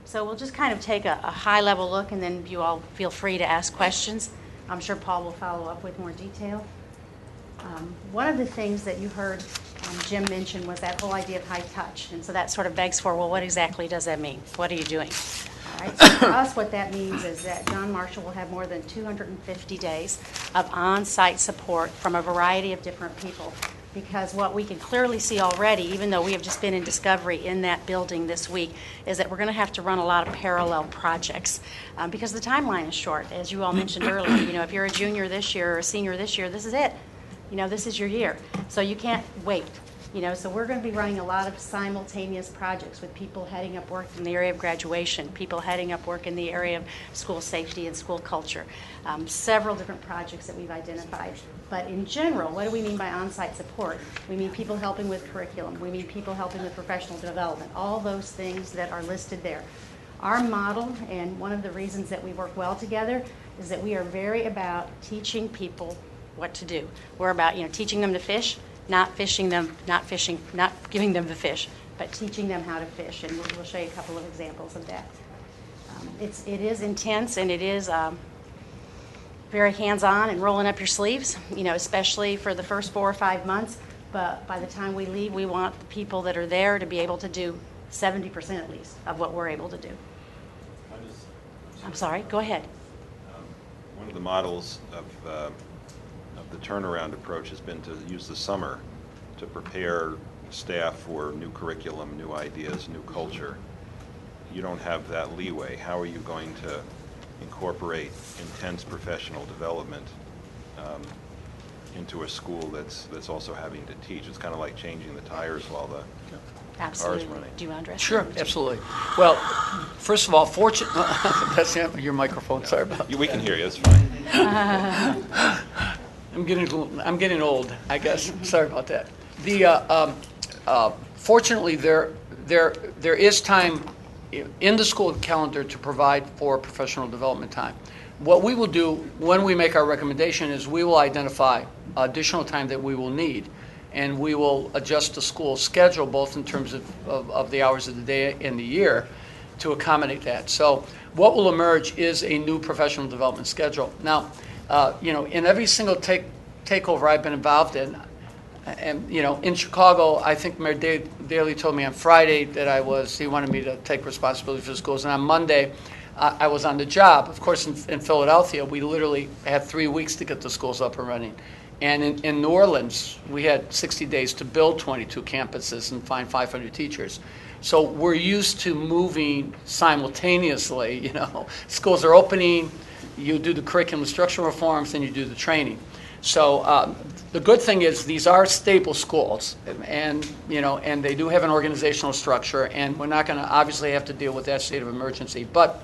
So we'll just kind of take a high-level look, and then you all feel free to ask questions. I'm sure Paul will follow up with more detail. One of the things that you heard Jim mention was that whole idea of high touch. And so that sort of begs for, well, what exactly does that mean? What are you doing? All right, so for us, what that means is that John Marshall will have more than 250 days of on-site support from a variety of different people. Because what we can clearly see already, even though we have just been in discovery in that building this week, is that we're going to have to run a lot of parallel projects because the timeline is short. As you all mentioned earlier, if you're a junior this year or a senior this year, this is it. This is your year. So you can't wait. So we're going to be running a lot of simultaneous projects with people heading up work in the area of graduation, people heading up work in the area of school safety and school culture, several different projects that we've identified. But in general, what do we mean by on-site support? We mean people helping with curriculum. We mean people helping with professional development, all those things that are listed there. Our model, and one of the reasons that we work well together, is that we are very about teaching people what to do. We're about, teaching them to fish, not giving them the fish, but teaching them how to fish. And we'll show you a couple of examples of that. It is intense, and it is very hands-on and rolling up your sleeves, especially for the first 4 or 5 months. But by the time we leave, we want the people that are there to be able to do 70% at least of what we're able to do. I'm sorry, go ahead.
One of the models of the turnaround approach has been to use the summer to prepare staff for new curriculum, new ideas, new culture. You don't have that leeway. How are you going to incorporate intense professional development into a school that's also having to teach? It's kind of like changing the tires while the
Absolutely.
car's running.
Do you want to address
Sure,
that?
absolutely. Well, first of all, that's your microphone. Sorry about that.
We can hear you. It's fine.
I'm getting old, I guess. Sorry about that. Fortunately, there is time in the school calendar to provide for professional development time. What we will do when we make our recommendation is we will identify additional time that we will need, and we will adjust the school schedule both in terms of the hours of the day and the year to accommodate that. So what will emerge is a new professional development schedule. Now, in every single takeover I've been involved in, and in Chicago, I think Mayor Daley told me on Friday that he wanted me to take responsibility for the schools, and on Monday, I was on the job. Of course, in Philadelphia, we literally had 3 weeks to get the schools up and running. And in New Orleans, we had 60 days to build 22 campuses and find 500 teachers. So we're used to moving simultaneously. Schools are opening, you do the curriculum structural reforms, and you do the training. So the good thing is these are stable schools, and they do have an organizational structure, and we're not going to obviously have to deal with that state of emergency. But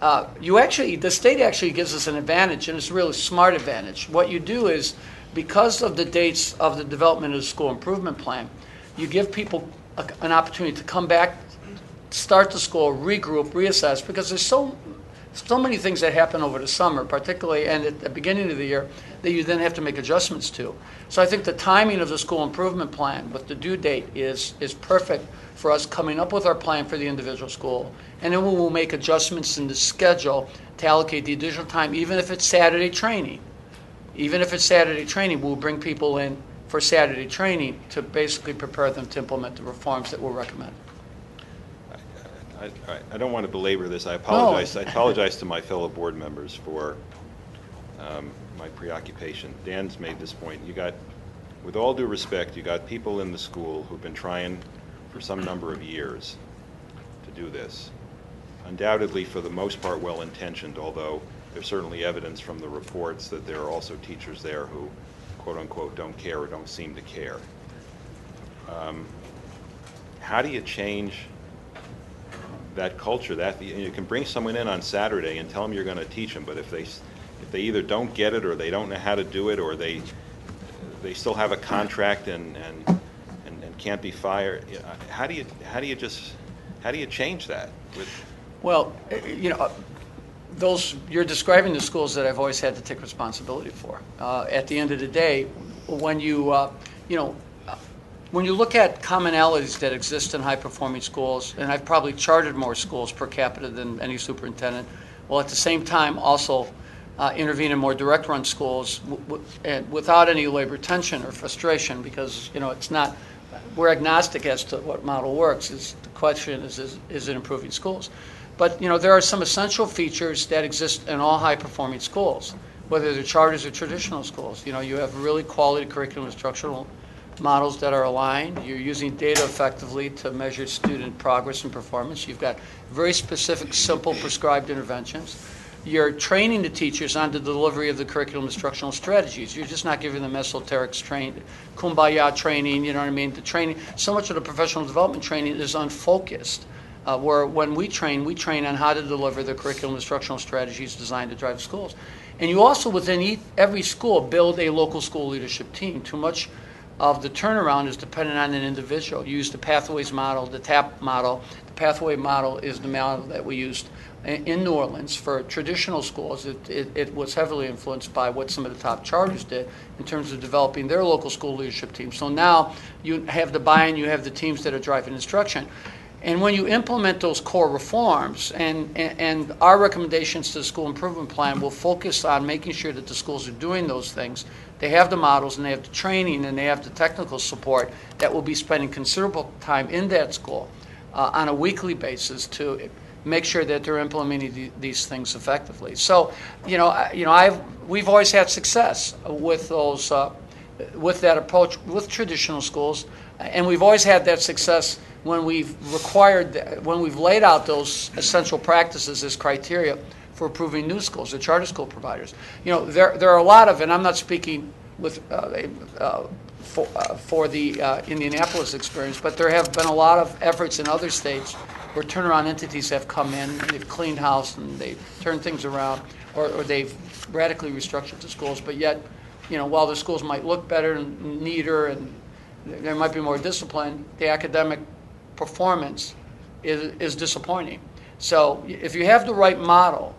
the state actually gives us an advantage, and it's a really smart advantage. What you do is, because of the dates of the development of the school improvement plan, you give people an opportunity to come back, start the school, regroup, reassess, because there's so many things that happen over the summer, particularly and at the beginning of the year, that you then have to make adjustments to. So I think the timing of the school improvement plan with the due date is perfect for us coming up with our plan for the individual school. And then we will make adjustments in the schedule to allocate the additional time, even if it's Saturday training. Even if it's Saturday training, we'll bring people in for Saturday training to basically prepare them to implement the reforms that we'll recommend.
I don't want to belabor this. I apologize.
No.
I apologize to my fellow board members for my preoccupation. Dan's made this point. With all due respect, you got people in the school who've been trying for some number of years to do this. Undoubtedly, for the most part, well-intentioned, although there's certainly evidence from the reports that there are also teachers there who, quote-unquote, don't care or don't seem to care. how do you change that culture? That you can bring someone in on Saturday and tell them you're going to teach them, but if they either don't get it or they don't know how to do it, or they still have a contract and can't be fired, how do you change that?
Well, you're describing the schools that I've always had to take responsibility for. At the end of the day, when you look at commonalities that exist in high-performing schools, and I've probably chartered more schools per capita than any superintendent, while at the same time also intervene in more direct-run schools and without any labor tension or frustration, because it's not. We're agnostic as to what model works. The question is it improving schools? But there are some essential features that exist in all high-performing schools, whether they're charters or traditional schools. You have really quality curriculum instructional models that are aligned. You're using data effectively to measure student progress and performance. You've got very specific, simple, prescribed interventions. You're training the teachers on the delivery of the curriculum instructional strategies. You're just not giving them esoteric kumbaya training, you know what I mean? The training, so much of the professional development training is unfocused. Where when we train on how to deliver the curriculum instructional strategies designed to drive schools. And you also, within every school, build a local school leadership team. Too much of the turnaround is dependent on an individual. You use the Pathways model, the TAP model. The Pathway model is the model that we used in New Orleans for traditional schools. It was heavily influenced by what some of the top charters did in terms of developing their local school leadership team. So now you have the buy-in, you have the teams that are driving instruction. And when you implement those core reforms, and our recommendations to the school improvement plan will focus on making sure that the schools are doing those things, they have the models and they have the training and they have the technical support that will be spending considerable time in that school on a weekly basis to make sure that they're implementing these things effectively. So, we've always had success with those, with that approach with traditional schools, and we've always had that success when we've laid out those essential practices as criteria for approving new schools, the charter school providers. There are a lot of, and I'm not speaking with for the Indianapolis experience, but there have been a lot of efforts in other states where turnaround entities have come in and they've cleaned house and they've turned things around, or they've radically restructured the schools. But yet, while the schools might look better and neater and there might be more discipline, the academic performance is disappointing. So if you have the right model,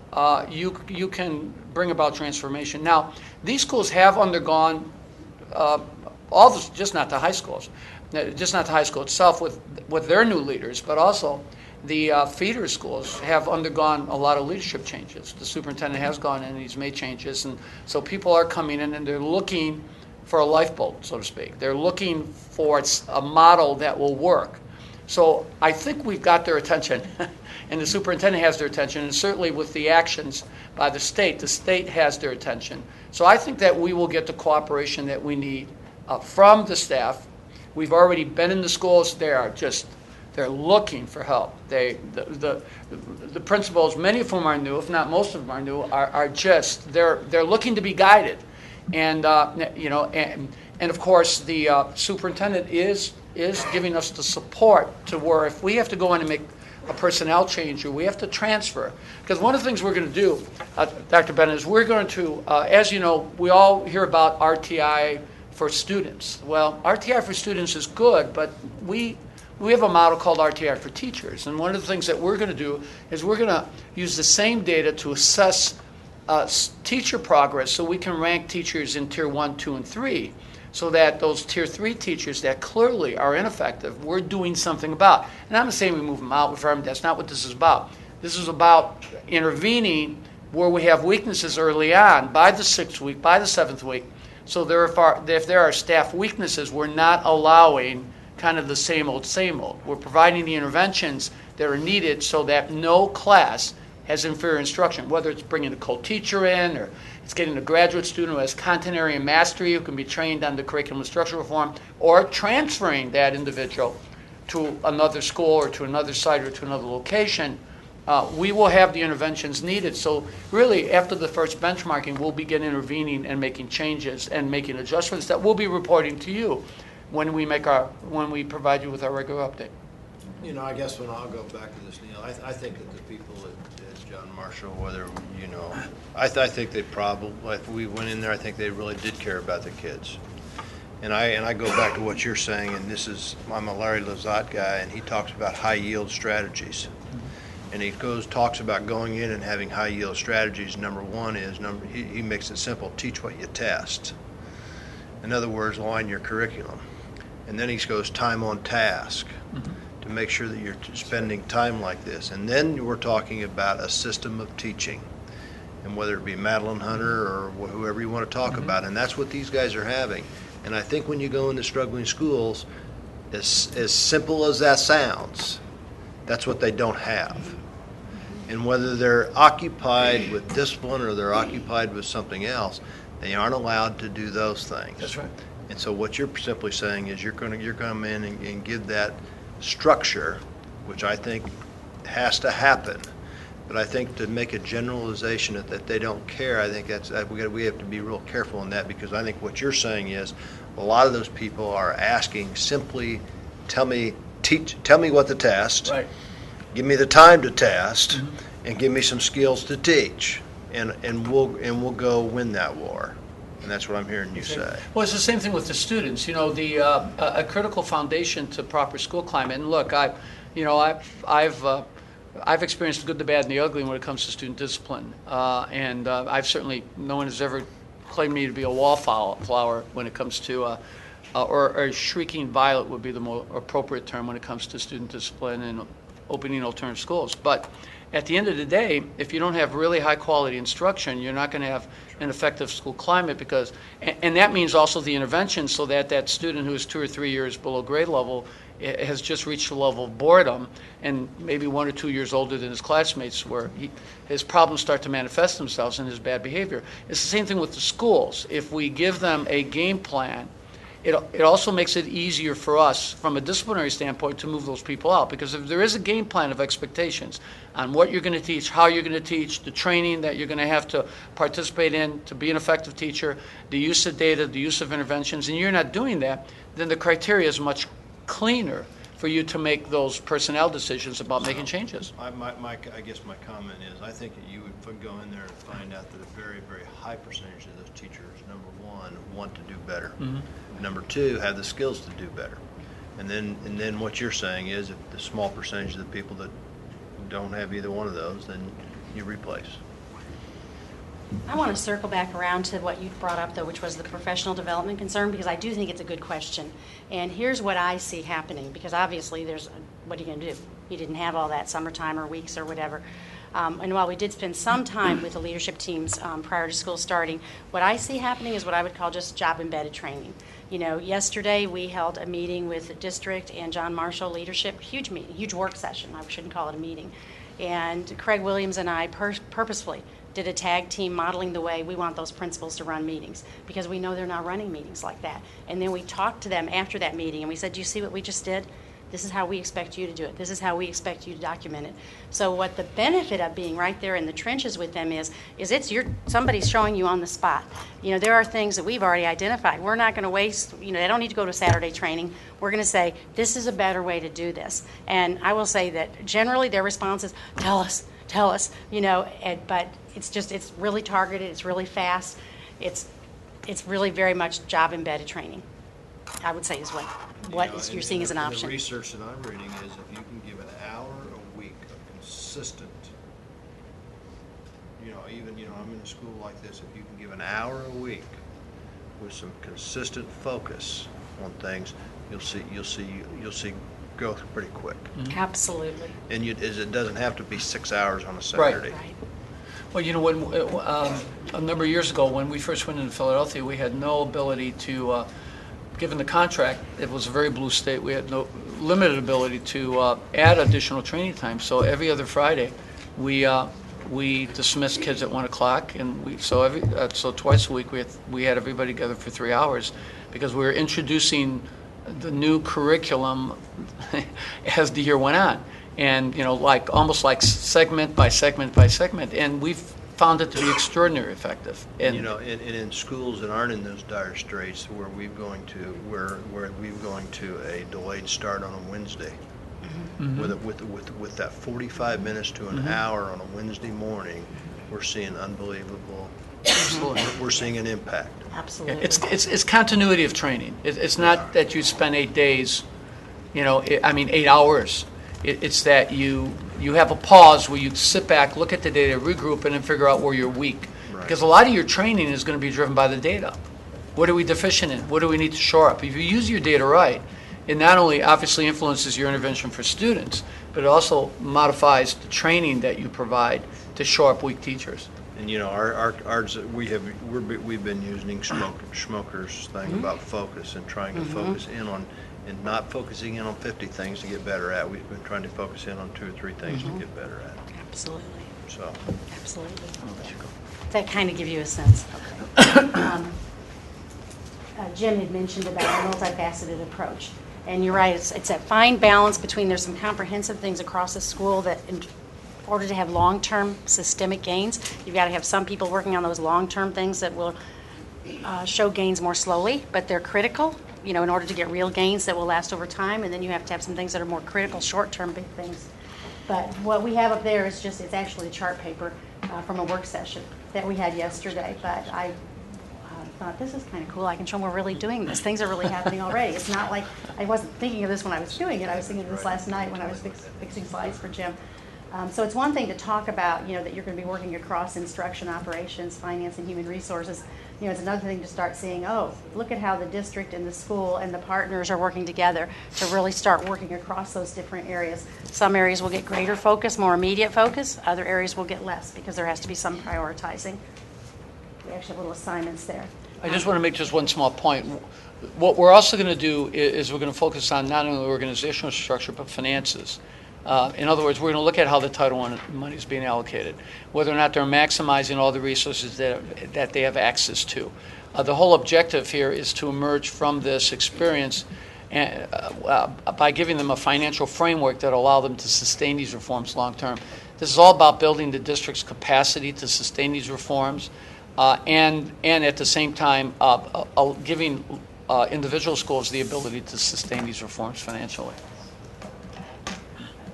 you can bring about transformation. Now, these schools have undergone just not the high schools, just not the high school itself with their new leaders, but also the feeder schools have undergone a lot of leadership changes. The superintendent has gone in and he's made changes, and so people are coming in and they're looking for a lifeboat, so to speak. They're looking for a model that will work. So I think we've got their attention, and the superintendent has their attention, and certainly with the actions by the state has their attention. So I think that we will get the cooperation that we need from the staff. We've already been in the schools. They're looking for help. The principals, many of whom are new, if not most of them are new, they're looking to be guided, and of course the superintendent is giving us the support to where if we have to go in and make a personnel change or we have to transfer, because one of the things we're going to do, Dr. Bennett, is we're going to, as you know, we all hear about RTI for students. Well, RTI for students is good, but we have a model called RTI for teachers, and one of the things that we're going to do is we're going to use the same data to assess teacher progress so we can rank teachers in Tier 1, 2, and 3, so that those Tier 3 teachers that clearly are ineffective, we're doing something about. And I'm not saying we move them out, that's not what this is about. This is about intervening where we have weaknesses early on, by the 6th week, by the 7th week, so if there are staff weaknesses, we're not allowing kind of the same old. We're providing the interventions that are needed so that no class has inferior instruction, whether it's bringing a co-teacher in or it's getting a graduate student who has content area mastery who can be trained on the curriculum instructional reform, or transferring that individual to another school or to another site or to another location. We will have the interventions needed. So really, after the first benchmarking, we'll begin intervening and making changes and making adjustments that we'll be reporting to you when we provide you with our regular update.
You know, I guess when I'll go back to this, Neil, I think that the people at John Marshall, whether, you know, I think they probably, if we went in there, I think they really did care about the kids. And I go back to what you're saying, and this is, I'm a Larry Lazat guy, and he talks about high yield strategies. And he talks about going in and having high yield strategies. Number one is, he makes it simple, teach what you test. In other words, align your curriculum. And then he goes time on task to make sure that you're spending time like this. And then we're talking about a system of teaching. And whether it be Madeline Hunter or whoever you want to talk about, and that's what these guys are having. And I think when you go into struggling schools, as simple as that sounds, that's what they don't have. And whether they're occupied with discipline or they're occupied with something else, they aren't allowed to do those things.
That's right.
And so what you're simply saying is you're going to come in and give that structure, which I think has to happen. But I think to make a generalization that they don't care, I think we have to be real careful in that, because I think what you're saying is a lot of those people are asking simply, tell me what to test,
Right.
give me the time to test, and give me some skills to teach, and we'll go win that war. And that's what I'm hearing you say.
Well, it's the same thing with the students. You know, a critical foundation to proper school climate. And look, I've experienced the good, the bad, and the ugly when it comes to student discipline. And I've certainly, no one has ever claimed me to be a wallflower when it comes to, or a shrieking violet would be the more appropriate term when it comes to student discipline and opening alternative schools. But at the end of the day, if you don't have really high quality instruction, you're not going to have an effective school climate, because, and that means also the intervention, so that that student who is 2 or 3 years below grade level has just reached a level of boredom and maybe 1 or 2 years older than his classmates, where his problems start to manifest themselves in his bad behavior. It's the same thing with the schools. If we give them a game plan, it also makes it easier for us from a disciplinary standpoint to move those people out, because if there is a game plan of expectations on what you're going to teach, how you're going to teach, the training that you're going to have to participate in to be an effective teacher, the use of data, the use of interventions, and you're not doing that, then the criteria is much cleaner for you to make those personnel decisions about making changes.
I guess my comment is, I think that you would go in there and find out that a very, very high percentage of those teachers, number one, want to do better. Number two, have the skills to do better. And then what you're saying is, if the small percentage of the people that don't have either one of those, then you replace.
I want to circle back around to what you brought up, though, which was the professional development concern, because I do think it's a good question. And here's what I see happening, because obviously what are you going to do? You didn't have all that summertime or weeks or whatever. And while we did spend some time with the leadership teams prior to school starting, what I see happening is what I would call just job-embedded training. You know, yesterday we held a meeting with the district and John Marshall leadership, huge meeting, huge work session. I shouldn't call it a meeting. And Craig Williams and I purposefully did a tag team modeling the way we want those principals to run meetings, because we know they're not running meetings like that. And then we talked to them after that meeting and we said, do you see what we just did? This is how we expect you to do it. This is how we expect you to document it. So what the benefit of being right there in the trenches with them is somebody's showing you on the spot. You know, there are things that we've already identified. We're not going to waste, they don't need to go to Saturday training. We're going to say, this is a better way to do this. And I will say that generally their response is, tell us, but it's really targeted, it's really fast, it's really very much job-embedded training, I would say, is what you're seeing as an option.
The research that I'm reading is, if you can give an hour a week of consistent, I'm in a school like this, if you can give an hour a week with some consistent focus on things, you'll see growth pretty quick.
Absolutely.
And it doesn't have to be 6 hours on a Saturday.
Right.
Well, when a number of years ago, when we first went into Philadelphia, we had no ability to, given the contract, it was a very blue state, we had no limited ability to add additional training time. So every other Friday, we dismissed kids at 1 o'clock, and so twice a week we had everybody together for 3 hours, because we were introducing the new curriculum as the year went on, and almost like segment by segment by segment, and we've found it to be extraordinarily effective. And
in schools that aren't in those dire straits, where we're going to a delayed start on a Wednesday, With that 45 minutes to an hour on a Wednesday morning, we're seeing unbelievable, we're seeing an impact.
Absolutely.
It's continuity of training. It's not that you spend 8 days, 8 hours. It's that you have a pause where you sit back, look at the data, regroup, and then figure out where you're weak.
Right.
Because a lot of your training is going to be driven by the data. What are we deficient in? What do we need to shore up? If you use your data right, it not only obviously influences your intervention for students, but it also modifies the training that you provide to shore up weak teachers.
And we've been using Schmoker's thing about focus and trying to focus in on, and not focusing in on 50 things to get better at. We've been trying to focus in on 2 or 3 things to get better at.
Absolutely.
So,
Absolutely. That kind of give you a sense. Jim had mentioned about a multifaceted approach. And you're right, it's that fine balance between, there's some comprehensive things across the school that in order to have long-term systemic gains, you've got to have some people working on those long-term things that will show gains more slowly, but they're critical, in order to get real gains that will last over time. And then you have to have some things that are more critical, short-term big things. But what we have up there is it's actually a chart paper from a work session that we had yesterday. But I thought, this is kind of cool. I can show them we're really doing this. Things are really happening already. It's not like I wasn't thinking of this when I was doing it. I was thinking of this last night when I was fixing slides for Jim. So it's one thing to talk about, that you're going to be working across instruction, operations, finance, and human resources. It's another thing to start seeing, look at how the district and the school and the partners are working together to really start working across those different areas. Some areas will get greater focus, more immediate focus. Other areas will get less because there has to be some prioritizing. We actually have little assignments there.
I just want to make just one small point. What we're also going to do is we're going to focus on not only organizational structure, but finances. In other words, we're going to look at how the Title I money is being allocated, whether or not they're maximizing all the resources that they have access to. The whole objective here is to emerge from this experience by giving them a financial framework that will allow them to sustain these reforms long term. This is all about building the district's capacity to sustain these reforms, and at the same time giving individual schools the ability to sustain these reforms financially.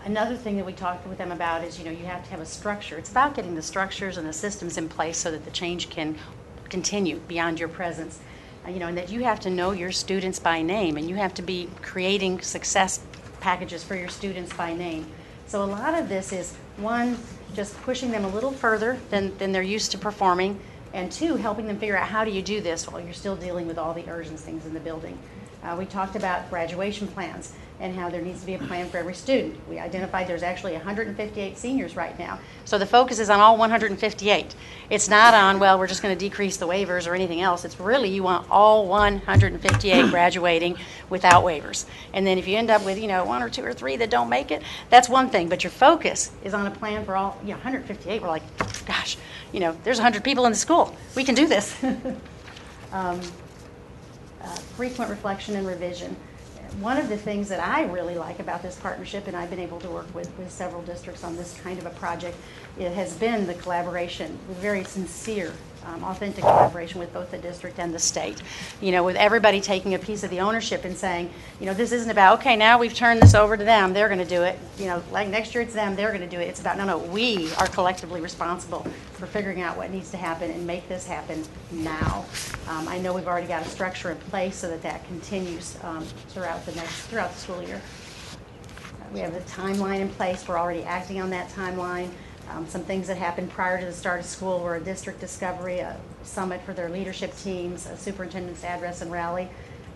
Another thing that we talked with them about is, you have to have a structure. It's about getting the structures and the systems in place so that the change can continue beyond your presence. And that you have to know your students by name, and you have to be creating success packages for your students by name. So a lot of this is, one, just pushing them a little further than they're used to performing, and 2, helping them figure out how do you do this while you're still dealing with all the urgent things in the building. We talked about graduation plans and how there needs to be a plan for every student. We identified there's actually 158 seniors right now. So the focus is on all 158. It's not on, we're just going to decrease the waivers or anything else. It's really, you want all 158 graduating without waivers. And then if you end up with, 1 or 2 or 3 that don't make it, that's one thing. But your focus is on a plan for all, 158. We're like, gosh, there's 100 people in the school. We can do this. Frequent reflection and revision. One of the things that I really like about this partnership, and I've been able to work with several districts on this kind of a project, it has been the collaboration, very sincere, authentic collaboration with both the district and the state. With everybody taking a piece of the ownership and saying, this isn't about, okay, now we've turned this over to them, they're going to do it. Like next year it's them, they're going to do it. It's about, no, we are collectively responsible for figuring out what needs to happen and make this happen now. I know we've already got a structure in place so that continues throughout the school year. We have the timeline in place. We're already acting on that timeline. Some things that happened prior to the start of school were a district discovery, a summit for their leadership teams, a superintendent's address and rally.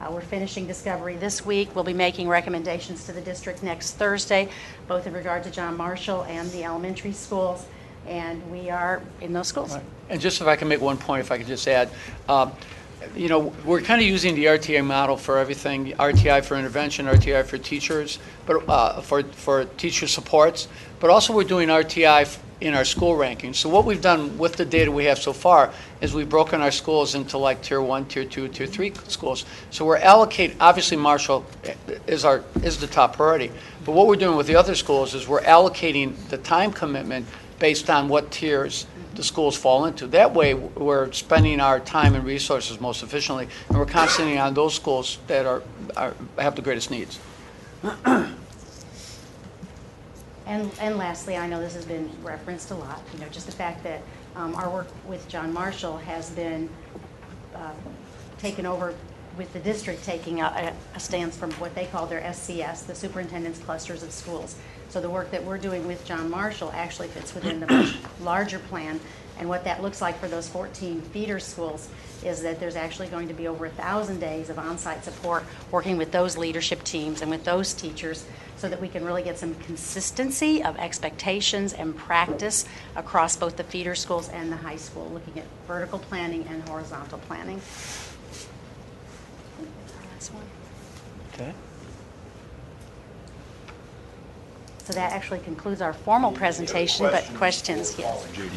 We're finishing discovery this week. We'll be making recommendations to the district next Thursday, both in regard to John Marshall and the elementary schools. And we are in those schools.
Right. And just if I can make one point, if I could just add, we're kind of using the RTI model for everything, RTI for intervention, RTI for teachers, but for teacher supports, but also we're doing RTI in our school rankings. So what we've done with the data we have so far is we've broken our schools into like tier 1, tier 2, tier 3 schools. So we're allocating, obviously Marshall is the top priority, but what we're doing with the other schools is we're allocating the time commitment based on what tiers the schools fall into. That way we're spending our time and resources most efficiently, and we're concentrating on those schools that have the greatest needs.
And lastly, I know this has been referenced a lot, just the fact that our work with John Marshall has been taken over with the district taking a stance from what they call their SCS, the Superintendent's Clusters of Schools. So the work that we're doing with John Marshall actually fits within the much larger plan. And what that looks like for those 14 feeder schools is that there's actually going to be over 1,000 days of on-site support working with those leadership teams and with those teachers so that we can really get some consistency of expectations and practice across both the feeder schools and the high school, looking at vertical planning and horizontal planning. That's one.
Okay.
So that actually concludes our formal presentation, but questions, yes.
Judy.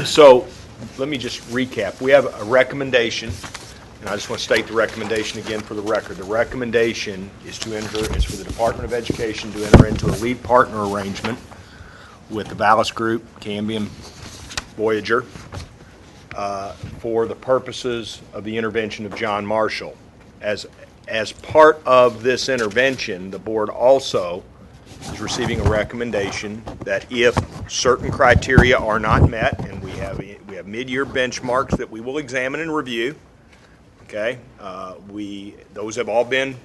So let me just recap. We have a recommendation, and I just want to state the recommendation again for the record. The recommendation is for the Department of Education to enter into a lead partner arrangement with the Vallis Group, Cambium, Voyager, for the purposes of the intervention of John Marshall. As part of this intervention, the board also is receiving a recommendation that if certain criteria are not met, and we have mid-year benchmarks that we will examine and review. Okay, those have all been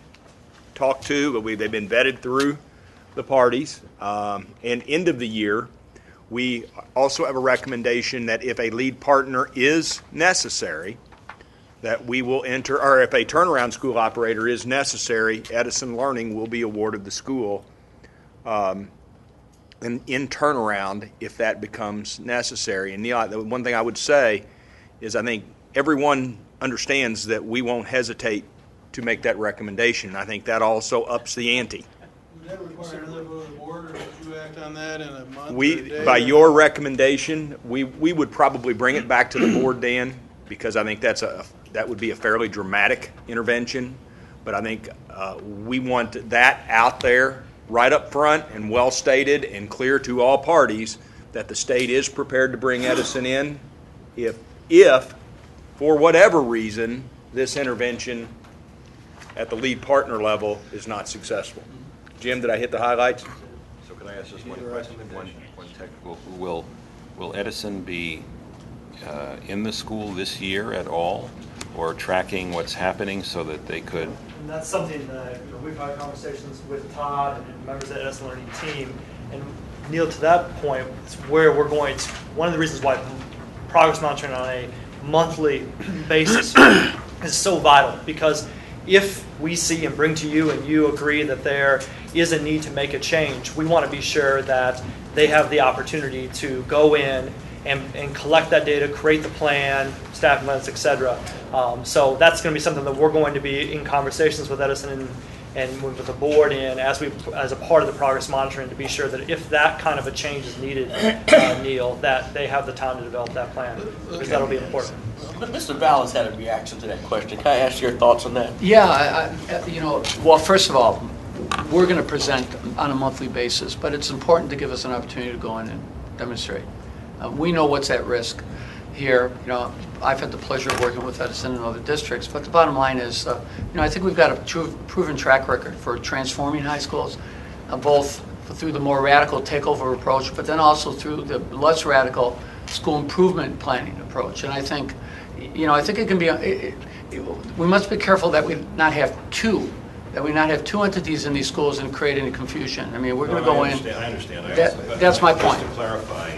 talked to, but they've been vetted through the parties. And end of the year, we also have a recommendation that if a lead partner is necessary, that we will enter, or if a turnaround school operator is necessary, Edison Learning will be awarded the school in turnaround if that becomes necessary. And the one thing I would say is I think everyone understands that we won't hesitate to make that recommendation. I think that also ups the ante.
Would that require another vote of the board, or would you act on that in a month or a day?
By your recommendation, we would probably bring it back to the board, Dan, because I think that would be a fairly dramatic intervention. But I think we want that out there right up front and well stated and clear to all parties that the state is prepared to bring Edison in if for whatever reason this intervention at the lead partner level is not successful. Jim, did I hit the highlights?
So can I ask just one question, one technical? Will Edison be in the school this year at all, or tracking what's happening so that they could?
And that's something that we've had conversations with Todd and members of the Edison Learning team. And Neil, to that point, it's where we're going. It's one of the reasons why progress monitoring on a monthly basis is so vital, because if we see and bring to you and you agree that there is a need to make a change, we want to be sure that they have the opportunity to go in and collect that data, create the plan, staffing plans, et cetera. So that's going to be something that we're going to be in conversations with Edison and with the board in as a part of the progress monitoring, to be sure that if that kind of a change is needed, Neil, that they have the time to develop that plan, because that'll be important.
But Mr. Vallis had a reaction to that question. Can I ask your thoughts on that?
Yeah, well, first of all, we're going to present on a monthly basis, but it's important to give us an opportunity to go in and demonstrate. We know what's at risk here. I've had the pleasure of working with Edison and other districts, but the bottom line is, I think we've got a proven track record for transforming high schools, both through the more radical takeover approach, but then also through the less radical school improvement planning approach. And I think it can be, we must be careful that we not have two entities in these schools and create any confusion. I mean, we're going to go in.
I understand.
That's my point.
Just to clarify,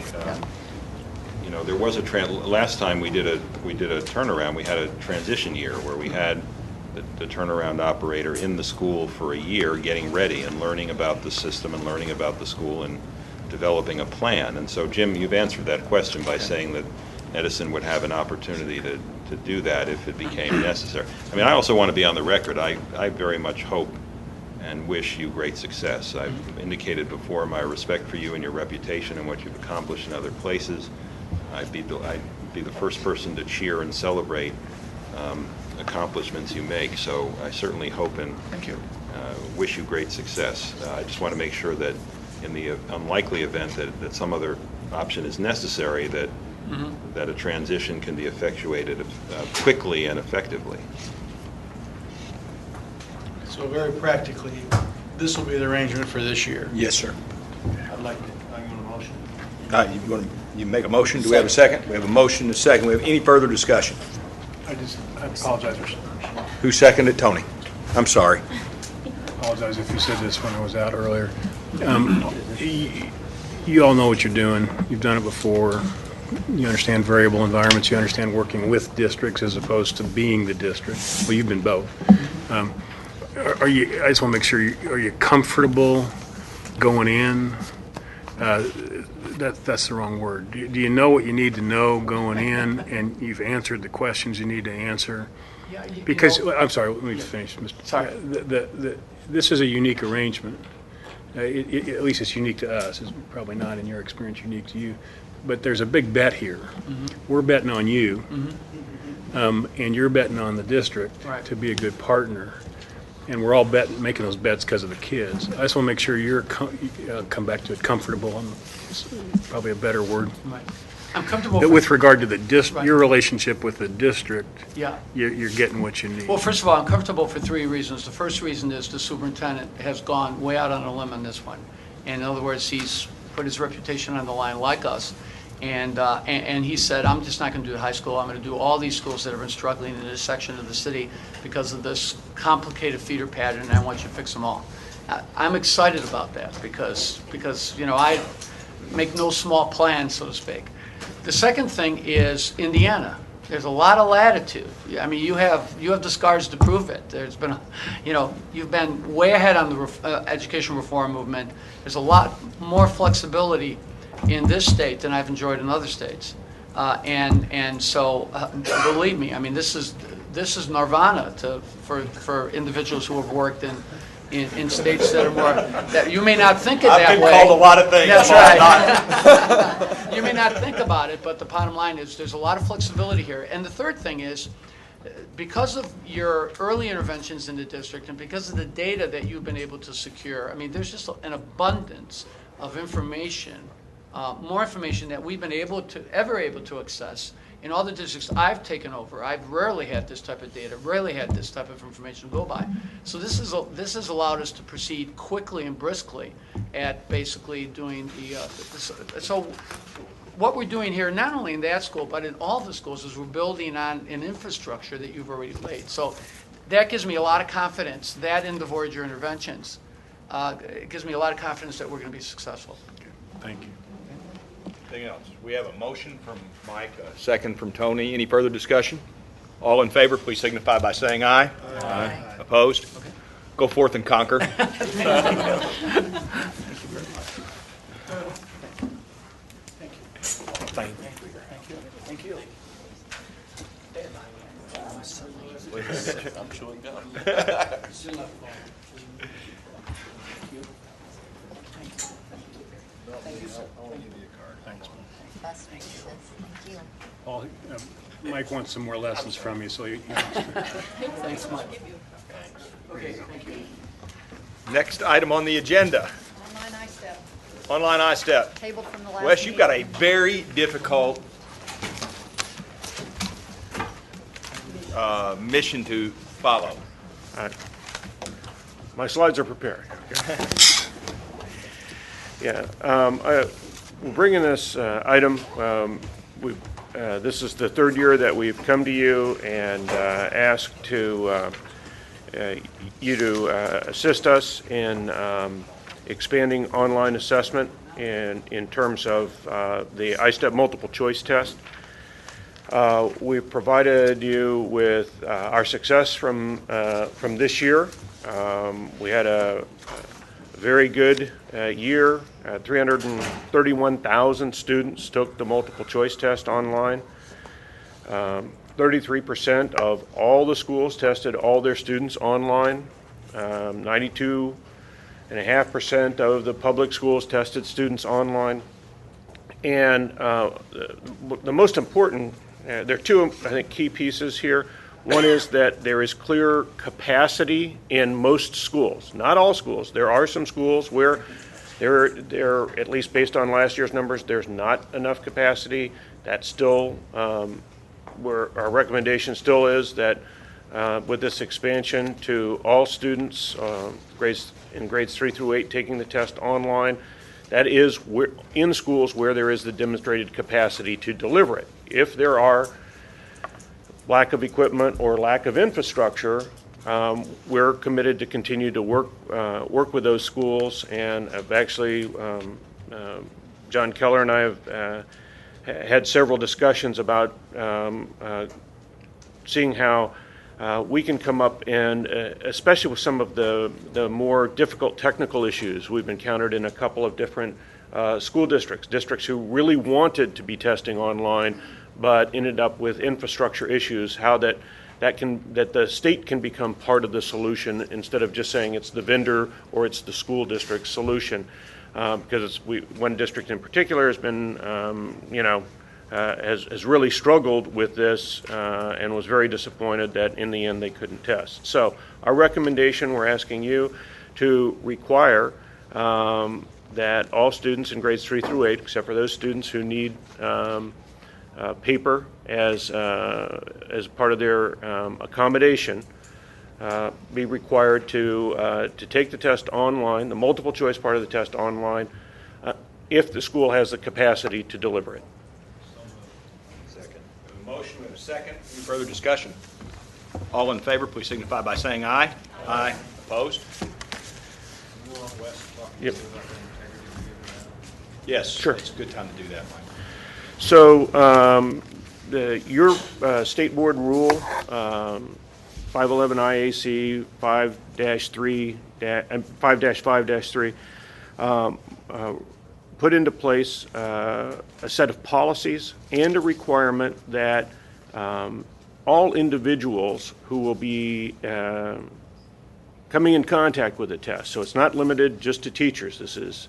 there was last time we did a turnaround. We had a transition year where we had the turnaround operator in the school for a year, getting ready and learning about the system and learning about the school and developing a plan. And so, Jim, you've answered that question by saying that Edison would have an opportunity to do that if it became necessary. I mean, I also want to be on the record. I very much hope and wish you great success. I've indicated before my respect for you and your reputation and what you've accomplished in other places. I'd be the first person to cheer and celebrate accomplishments you make. So I certainly hope and wish you great success. I just want to make sure that in the unlikely event that some other option is necessary, that a transition can be effectuated quickly and effectively.
So very practically, this will be the arrangement for this year.
Yes, sir.
like to, I want a motion.
You make a motion? Do we have a second? We have a motion and a second. We have any further discussion?
I apologize for,
Who seconded? Tony. I'm sorry.
apologize if you said this when I was out earlier. You all know what you're doing. You've done it before. You understand variable environments. You understand working with districts as opposed to being the district. Well, you've been both. Are you? I just want to make sure. Are you comfortable going in? That's the wrong word. Do you know what you need to know going in, and you've answered the questions you need to answer?
Yeah,
Because I'm sorry. Let me finish, Mr.
Sorry.
This is a unique arrangement. At least it's unique to us. It's probably not, in your experience, unique to you. But there's a big bet here.
Mm-hmm.
We're betting on you, and you're betting on the district
Right.
to be a good partner. And we're all making those bets because of the kids. I just want to make sure you're come back to it comfortable. Probably a better word.
Right. I'm comfortable.
That with regard to the
Right.
your relationship with the district,
Yeah.
you're getting what you need.
Well, first of all, I'm comfortable for three reasons. The first reason is the superintendent has gone way out on a limb on this one. And in other words, he's put his reputation on the line like us. And he said, I'm just not going to do the high school. I'm going to do all these schools that have been struggling in this section of the city because of this complicated feeder pattern, and I want you to fix them all. I'm excited about that because I make no small plans, so to speak. The second thing is Indiana. There's a lot of latitude. I mean, you have the scars to prove it. There's been, you've been way ahead on the education reform movement. There's a lot more flexibility in this state than I've enjoyed in other states, and so believe me, I mean, this is nirvana for individuals who have worked in states that are more, that you may not think of that way.
I've been called a lot of things.
That's right. You may not think about it, but the bottom line is there's a lot of flexibility here. And the third thing is, because of your early interventions in the district and because of the data that you've been able to secure, I mean, there's just an abundance of information, more information that we've been able to access in all the districts I've taken over. I've rarely had this type of data, rarely had this type of information to go by. So this has allowed us to proceed quickly and briskly at basically doing so what we're doing here, not only in that school, but in all the schools, is we're building on an infrastructure that you've already laid. So that gives me a lot of confidence, that in the Voyager interventions, it gives me a lot of confidence that we're going to be successful.
Thank you.
Anything else? We have a motion from Mike, a second from Tony. Any further discussion? All in favor, please signify by saying aye. Aye. Opposed? Okay. Go forth and conquer.
Thank you.
I'm chewing gum.
Mike wants some more lessons from you, so you.
Thanks, Mike. Okay, thank you.
Next item on the agenda,
Online ISTEP,
online ISTEP.
tabled from the last
Wes, you've got a
meeting.
very difficult mission to follow.
My slides are prepared. Yeah, we're bringing this item. This is the third year that we've come to you and asked to you to assist us in expanding online assessment in terms of the ISTEP multiple choice test. We've provided you with our success from this year. We had a very good year. 331,000 students took the multiple choice test online. 33% of all the schools tested all their students online. 92.5% of the public schools tested students online. And the most important, there are two, I think, key pieces here. One is that there is clear capacity in most schools, not all schools. There are some schools where there, at least based on last year's numbers, there's not enough capacity. That's still where our recommendation still is that with this expansion to all students, grades 3 through 8 taking the test online, That is in schools where there is the demonstrated capacity to deliver it. If there are lack of equipment or lack of infrastructure, we're committed to continue to work with those schools, and I've actually, John Keller and I have had several discussions about seeing how we can come up and, especially with some of the more difficult technical issues we've encountered in a couple of different school districts who really wanted to be testing online but ended up with infrastructure issues, how that the state can become part of the solution instead of just saying it's the vendor or it's the school district solution. Because one district in particular has been, has really struggled with this and was very disappointed that in the end they couldn't test. So our recommendation, we're asking you to require that all students in grades 3 through 8, except for those students who need paper as part of their accommodation, be required to take the test online, the multiple choice part of the test online, if the school has the capacity to deliver it.
Second. A motion and a second. Any further discussion? All in favor, please signify by saying aye. Aye. Opposed?
Yep.
Yes.
Sure.
It's a good time to do that, Mike.
So your state board rule, 511 IAC 5-5-3, put into place a set of policies and a requirement that all individuals who will be coming in contact with the test, so it's not limited just to teachers. This is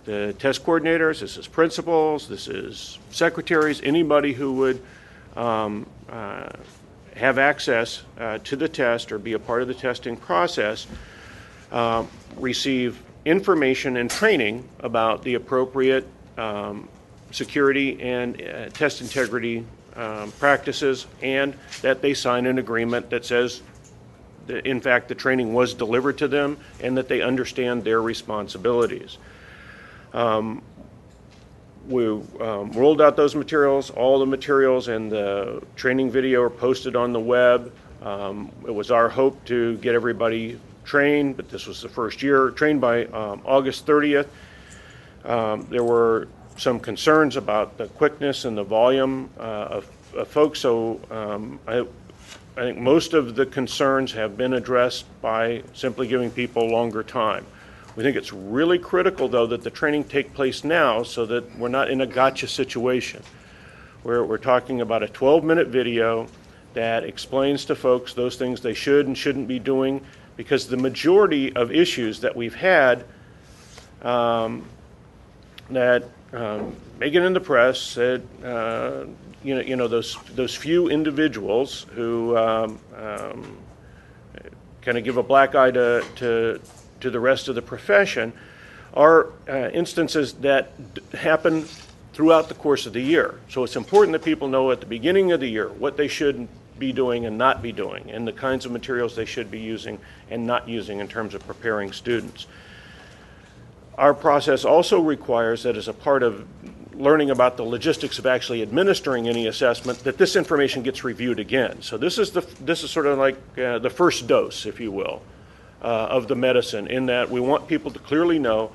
the test coordinators, this is principals, this is secretaries, anybody who would have access to the test or be a part of the testing process, receive information and training about the appropriate security and test integrity practices, and that they sign an agreement that says that, in fact, the training was delivered to them and that they understand their responsibilities. We rolled out those materials. All the materials and the training video are posted on the web. It was our hope to get everybody trained, but this was the first year. Trained by August 30th. There were some concerns about the quickness and the volume of folks, so I think most of the concerns have been addressed by simply giving people longer time. We think it's really critical, though, that the training take place now so that we're not in a gotcha situation. We're talking about a 12-minute video that explains to folks those things they should and shouldn't be doing, because the majority of issues that we've had that make it in the press, that those few individuals who kind of give a black eye to the rest of the profession are instances that happen throughout the course of the year. So it's important that people know at the beginning of the year what they should be doing and not be doing, and the kinds of materials they should be using and not using in terms of preparing students. Our process also requires that, as a part of learning about the logistics of actually administering any assessment, that this information gets reviewed again. So this is sort of like the first dose, if you will, of the medicine, in that we want people to clearly know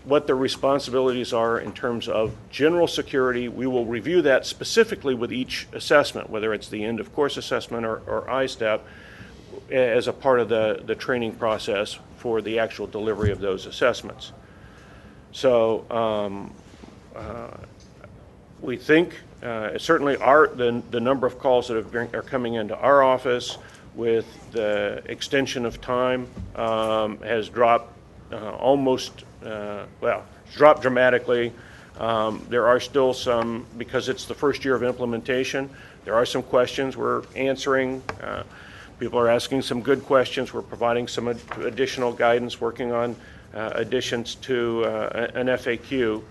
what their responsibilities are in terms of general security. We will review that specifically with each assessment, whether it's the end of course assessment or I-STEP, as a part of the training process for the actual delivery of those assessments. So we think certainly the number of calls that are coming into our office with the extension of time has dropped dropped dramatically. There are still some, because it's the first year of implementation, there are some questions we're answering. People are asking some good questions. We're providing some additional guidance, working on additions to an FAQ.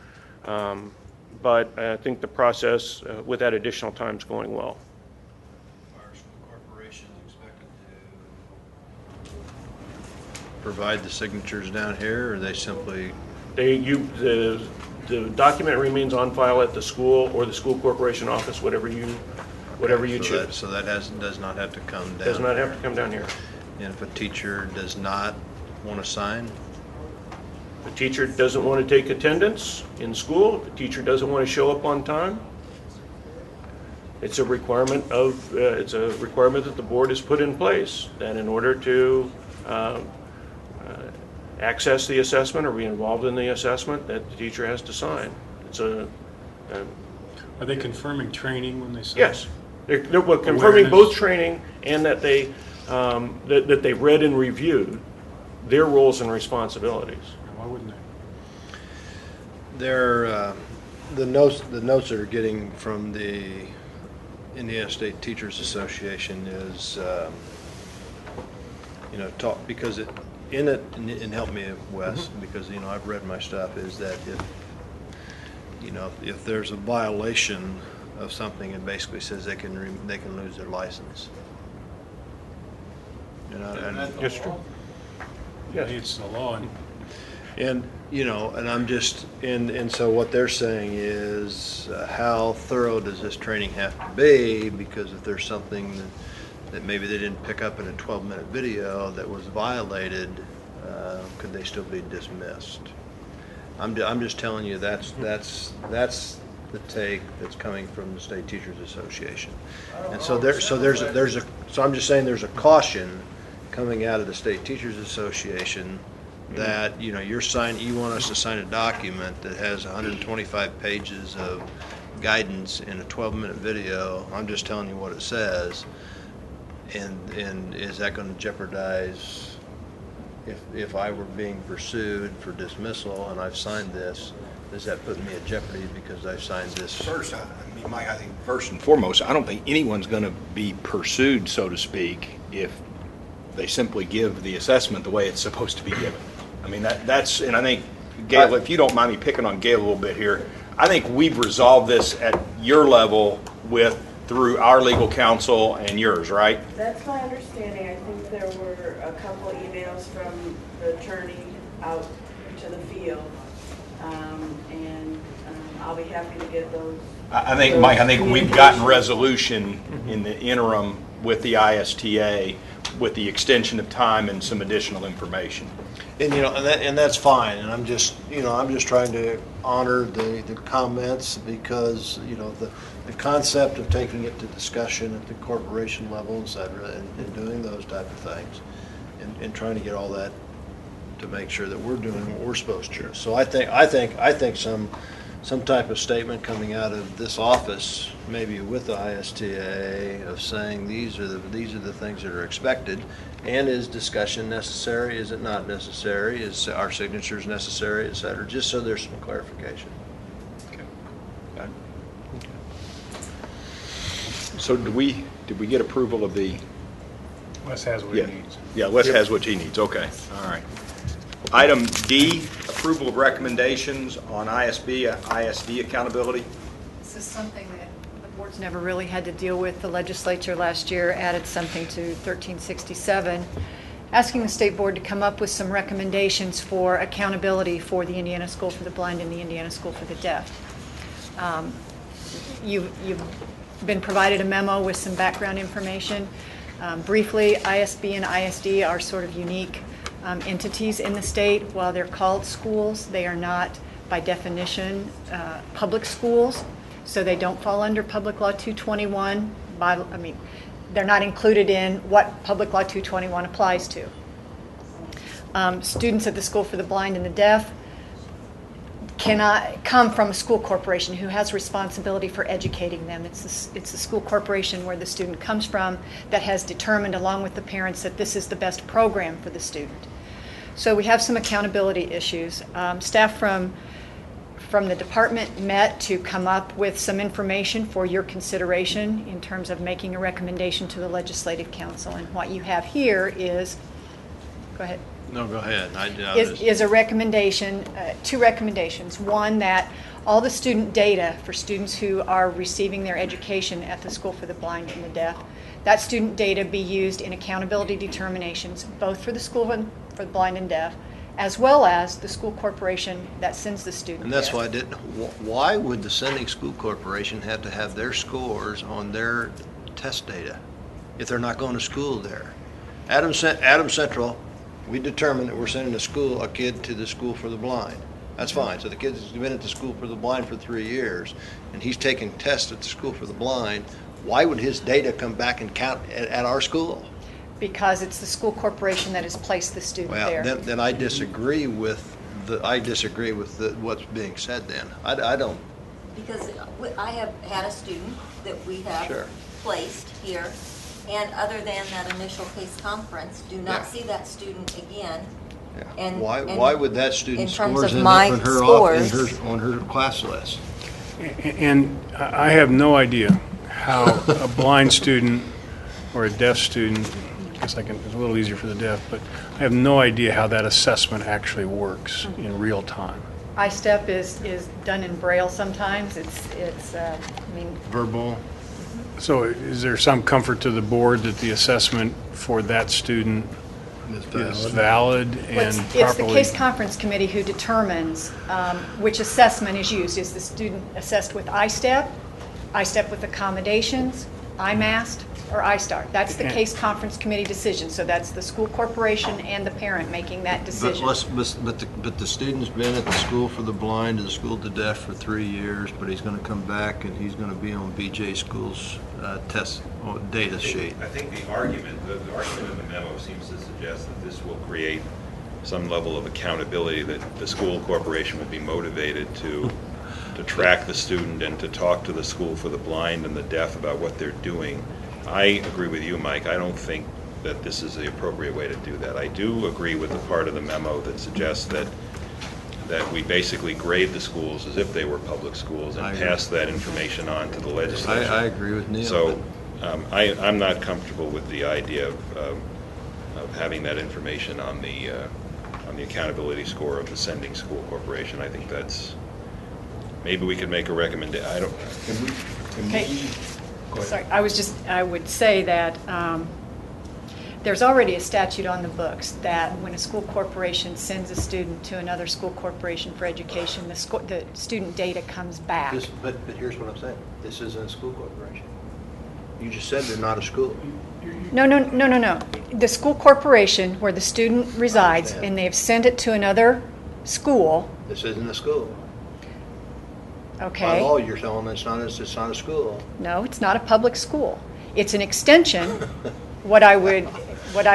But I think the process with that additional time is going well.
Are the corporations expected to provide the signatures down here, or are they simply
The document remains on file at the school or the school corporation office, whatever you choose.
So that does not have to come down.
Does not have to come down here.
And if a teacher does not want to sign,
The teacher doesn't want to take attendance in school, the teacher doesn't want to show up on time, it's a requirement that the board has put in place, that in order to access the assessment or be involved in the assessment, that the teacher has to sign. It's
Are they confirming training when they say?
yes. They're confirming
Awareness.
both training and that that they read and reviewed their roles and responsibilities.
Why wouldn't they?
the notes that are getting from the Indiana State Teachers Association is, talk, because and help me, Wes, because, I've read my stuff, is that if there's a violation of something, it basically says they can lose their license.
Yes, true. Yes.
It's the law.
And I'm just, and so what they're saying is, how thorough does this training have to be? Because if there's something that maybe they didn't pick up in a 12-minute video that was violated, could they still be dismissed? I'm just telling you that's the take that's coming from the State Teachers Association. And so I'm just saying there's a caution coming out of the State Teachers Association that, you want us to sign a document that has 125 pages of guidance in a 12-minute video. I'm just telling you what it says. And is that going to jeopardize, if I were being pursued for dismissal and I've signed this, does that put me at jeopardy because I've signed this?
First, Mike, I think first and foremost, I don't think anyone's going to be pursued, so to speak, if they simply give the assessment the way it's supposed to be given. That's, and I think, Gail, if you don't mind me picking on Gail a little bit here, I think we've resolved this at your level through our legal counsel and yours, right?
That's my understanding. I think there were a couple emails from the attorney out to the field, and I'll be happy to get those.
I think, Mike, we've gotten resolution in the interim with the ISTA with the extension of time and some additional information.
And and that's fine. And I'm just trying to honor the comments because the concept of taking it to discussion at the corporation level, et cetera, and doing those type of things, and trying to get all that to make sure that we're doing what we're supposed to. So I think some type of statement coming out of this office, maybe with the ISTA, of saying these are the things that are expected, and is discussion necessary? Is it not necessary? Is our signatures necessary, et cetera? Just so there's some clarification.
Okay. So did we get approval of the?
Wes has what he needs.
Yeah, Wes has what he needs. Okay. All right. Item D, approval of recommendations on ISD accountability.
This is something that the board's never really had to deal with. The legislature last year added something to 1367, asking the state board to come up with some recommendations for accountability for the Indiana School for the Blind and the Indiana School for the Deaf. You've been provided a memo with some background information. Briefly, ISB and ISD are sort of unique entities in the state. While they're called schools, they are not, by definition, public schools, so they don't fall under Public Law 221. They're not included in what Public Law 221 applies to. Students at the School for the Blind and the Deaf cannot come from a school corporation who has responsibility for educating them. It's the school corporation where the student comes from that has determined, along with the parents, that this is the best program for the student. So we have some accountability issues. Staff from the department met to come up with some information for your consideration in terms of making a recommendation to the Legislative Council. And what you have here is, go ahead.
No, go ahead.
Is a recommendation, two recommendations. One, that all the student data for students who are receiving their education at the School for the Blind and the Deaf, that student data be used in accountability determinations, both for the School for the Blind and Deaf as well as the school corporation that sends the student
And that's
there.
why I didn't, why would the sending school corporation have to have their scores on their test data if they're not going to school there? Adams Central, we determined that we're sending a kid to the school for the blind. That's fine. So the kid's been at the school for the blind for 3 years, and he's taking tests at the school for the blind. Why would his data come back and count at our school?
Because it's the school corporation that has placed the student
Well,
there.
then I disagree with what's being said then. I don't,
Because I have had a student that we have
Sure.
placed here, and other than that initial case conference, do not
Yeah.
see that student again.
yeah.
And-
Why would that student's
in terms
scores
of
end
my
up
scores-
on her class list?
And I have no idea how a blind student or a deaf student, I guess it's a little easier for the deaf, but I have no idea how that assessment actually works in real time.
iStep is done in Braille sometimes. I mean,
Verbal?
So is there some comfort to the board that the assessment for that student is valid
well,
and
it's the
properly?
case conference committee who determines which assessment is used. Is the student assessed with iStep, iStep with accommodations, iMassed, or iStart? That's the
And-
case conference committee decision. So that's the school corporation and the parent making that decision.
But the student's been at the school for the blind and the school to deaf for 3 years, but he's gonna come back and he's gonna be on BJ School's test data sheet.
I think the argument in the memo seems to suggest that this will create some level of accountability, that the school corporation would be motivated to track the student and to talk to the school for the blind and the deaf about what they're doing. I agree with you, Mike. I don't think that this is the appropriate way to do that. I do agree with the part of the memo that suggests that we basically grade the schools as if they were public schools
I
and
agree.
pass that information on to the legislature.
I agree with Neil.
So I'm not comfortable with the idea of having that information on the accountability score of the sending school corporation. I think that's, maybe we could make a recommendation. I don't,
Okay. Sorry, I would say that there's already a statute on the books that when a school corporation sends a student to another school corporation for education, the student data comes back.
But here's what I'm saying. This isn't a school corporation. You just said they're not a school.
No. The school corporation where the student resides,
understand.
and they've sent it to another school,
This isn't a school. By
okay?
law, you're telling us it's not a school.
No, it's not a public school. It's an extension. What I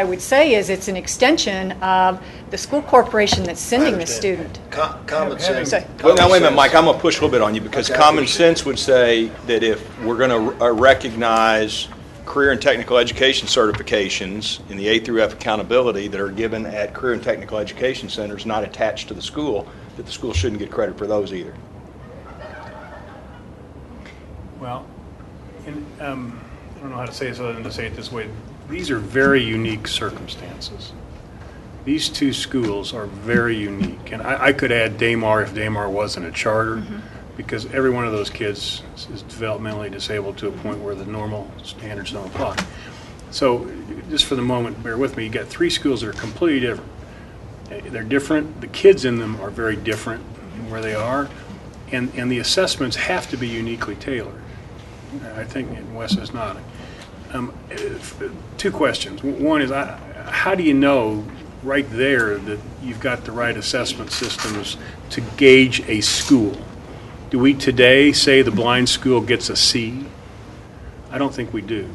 would say is it's an extension of the school corporation that's sending the
understand.
student.
Common sense.
Sorry.
Well, now, wait a minute, Mike, I'm going to push a little bit on you, because
Okay.
common sense would say that if we're going to recognize career and technical education certifications in the A through F accountability that are given at career and technical education centers not attached to the school, that the school shouldn't get credit for those either.
Well, and, I don't know how to say this other than to say it this way. These are very unique circumstances. These two schools are very unique. And I could add Damar if Damar wasn't a charter, because every one of those kids is developmentally disabled to a point where the normal standards don't apply. So just for the moment, bear with me, you got three schools that are completely different. They're different. The kids in them are very different in where they are. And the assessments have to be uniquely tailored. I think, and Wes is nodding. Two questions. One is, how do you know right there that you've got the right assessment systems to gauge a school? Do we today say the blind school gets a C? I don't think we do.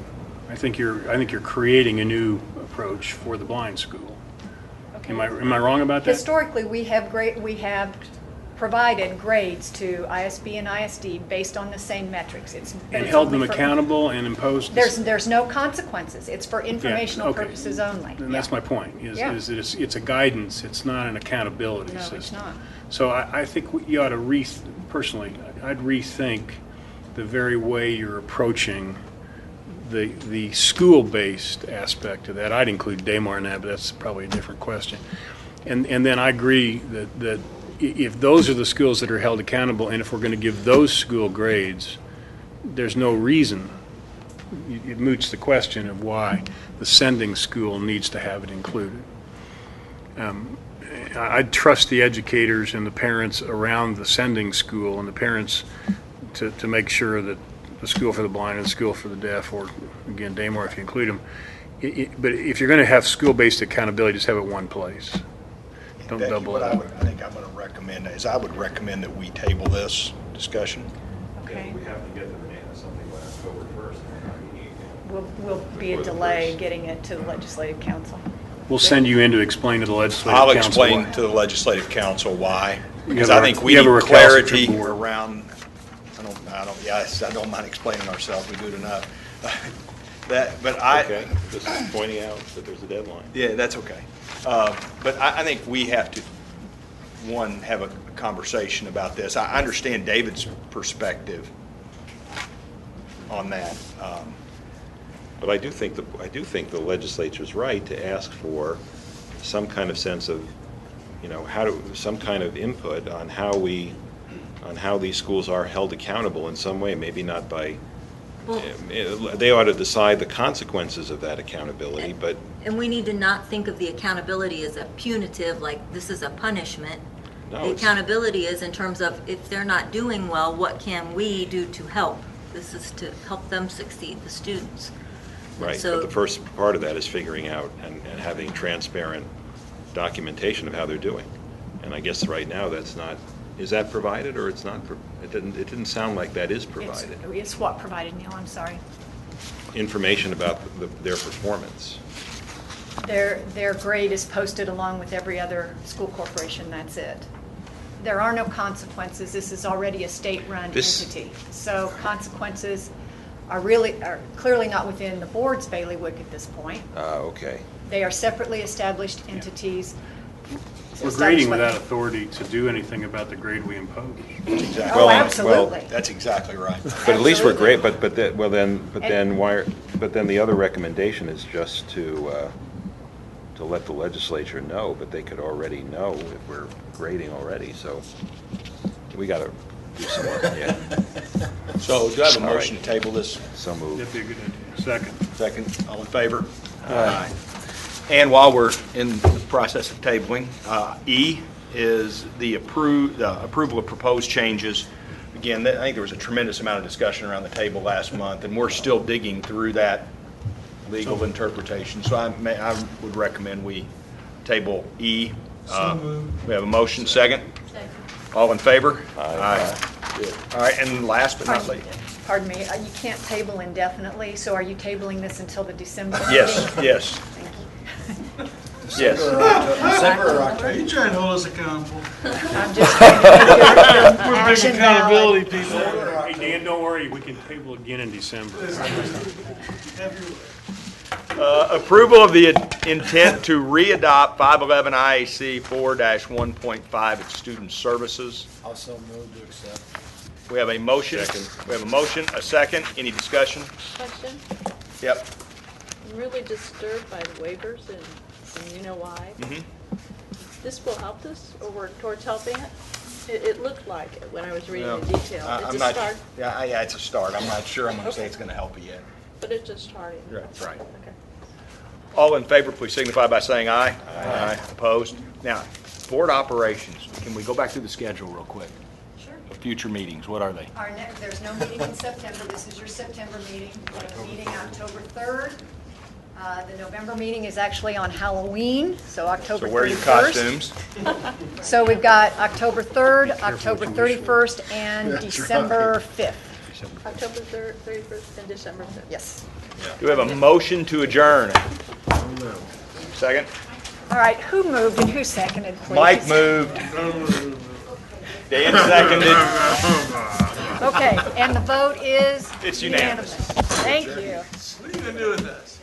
I think you're creating a new approach for the blind school.
Okay.
Am I wrong about that?
Historically, we have provided grades to ISB and ISD based on the same metrics.
And held them accountable and imposed?
There's no consequences. It's for
Yeah,
informational
okay.
purposes only.
And that's my point, is
Yeah.
that it's a guidance, it's not an accountability
No,
system.
it's not.
So I think you ought to personally, I'd rethink the very way you're approaching the school-based aspect of that. I'd include Damar in that, but that's probably a different question. And then I agree that if those are the schools that are held accountable, and if we're going to give those school grades, there's no reason. It moots the question of why the sending school needs to have it included. I'd trust the educators and the parents around the sending school and the parents to make sure that the School for the Blind and the School for the Deaf, or again, Damar if you include them, but if you're going to have school-based accountability, just have it one place. Don't
Becky,
double
what
it
I
up.
think I'm going to recommend is I would recommend that we table this discussion.
Okay.
We have to get something by October 1st.
Will be a delay getting it to the Legislative Council.
We'll send you in to explain to the legislative
I'll
council
explain
why.
to the legislative council why,
You
because
have
I
a-
think we
you have a
need clarity
recalcitrant board.
around, yes, I don't mind explaining ourselves, we do it enough. But
Okay, just pointing out that there's a deadline.
Yeah, that's okay. But I think we have to, one, have a conversation about this. I understand David's perspective on that.
But I do think the legislature's right to ask for some kind of sense of, some kind of input on how these schools are held accountable in some way, maybe not by, they ought to decide the consequences of that accountability, but.
And we need to not think of the accountability as a punitive, like this is a punishment.
No,
The
it's-
accountability is in terms of if they're not doing well, what can we do to help? This is to help them succeed, the students. And
Right,
so-
but the first part of that is figuring out and having transparent documentation of how they're doing. And I guess right now that's not, is that provided or it's not? It didn't sound like that is provided.
It's what provided, Neil, I'm sorry.
Information about their performance.
Their grade is posted along with every other school corporation, that's it. There are no consequences, this is already a state-run entity. So consequences are clearly not within the board's bailiwick at this point.
Okay.
They are separately established entities.
We're grading without authority to do anything about the grade we impose.
Exactly.
Oh, absolutely.
That's exactly right.
But at least we're great,
Absolutely.
but then the other recommendation is just to let the legislature know, but they could already know if we're grading already, so we gotta do some work, yeah.
So do I have a
All right.
motion to table this?
So moved.
That'd be a good idea. Second.
Second, all in favor? Aye. And while we're in the process of tabling, E is the approval of proposed changes. Again, I think there was a tremendous amount of discussion around the table last month, and we're still digging through that legal interpretation. So I would recommend we table E. We have a motion, second?
Second.
All in favor?
Aye.
Good. All right, and last but not least.
Pardon me, you can't table indefinitely, so are you tabling this until the December meeting?
Yes.
Thank you.
Yes.
December or October?
You trying to hold us accountable?
I'm just trying to make your
We're big
action
accountability
valid.
people.
Hey, Dan, don't worry, we can table again in December.
Approval of the intent to re-adopt 511 IAC 4-1.5 at Student Services.
Also move to accept.
We have a motion. We have a motion, a second. Any discussion?
Question,
Yep.
I'm really disturbed by the waivers and you know why. This will help us or work towards helping it? It looked like it when I was reading the detail.
I'm
It's a
not.
start,
Yeah, it's a start. I'm not sure I'm going to say it's going to help you yet.
but it's just starting.
That's right.
Okay.
All in favor, please signify by saying aye. Aye. Opposed? Now, board operations, can we go back through the schedule real quick?
Sure.
Future meetings, what are they?
There's no meeting in September. This is your September meeting. We have a meeting October 3rd. The November meeting is actually on Halloween, so October 31st.
So wear your costumes.
So we've got October 3rd, October 31st, and
That's
December 5th.
October 3rd, 31st, and December 5th.
Yes.
Do we have a motion to adjourn? Second?
All right, who moved and who seconded, please?
Mike moved. Dan seconded.
Okay, and the vote is
It's unanimous.
Thank you.
What are you gonna do with us?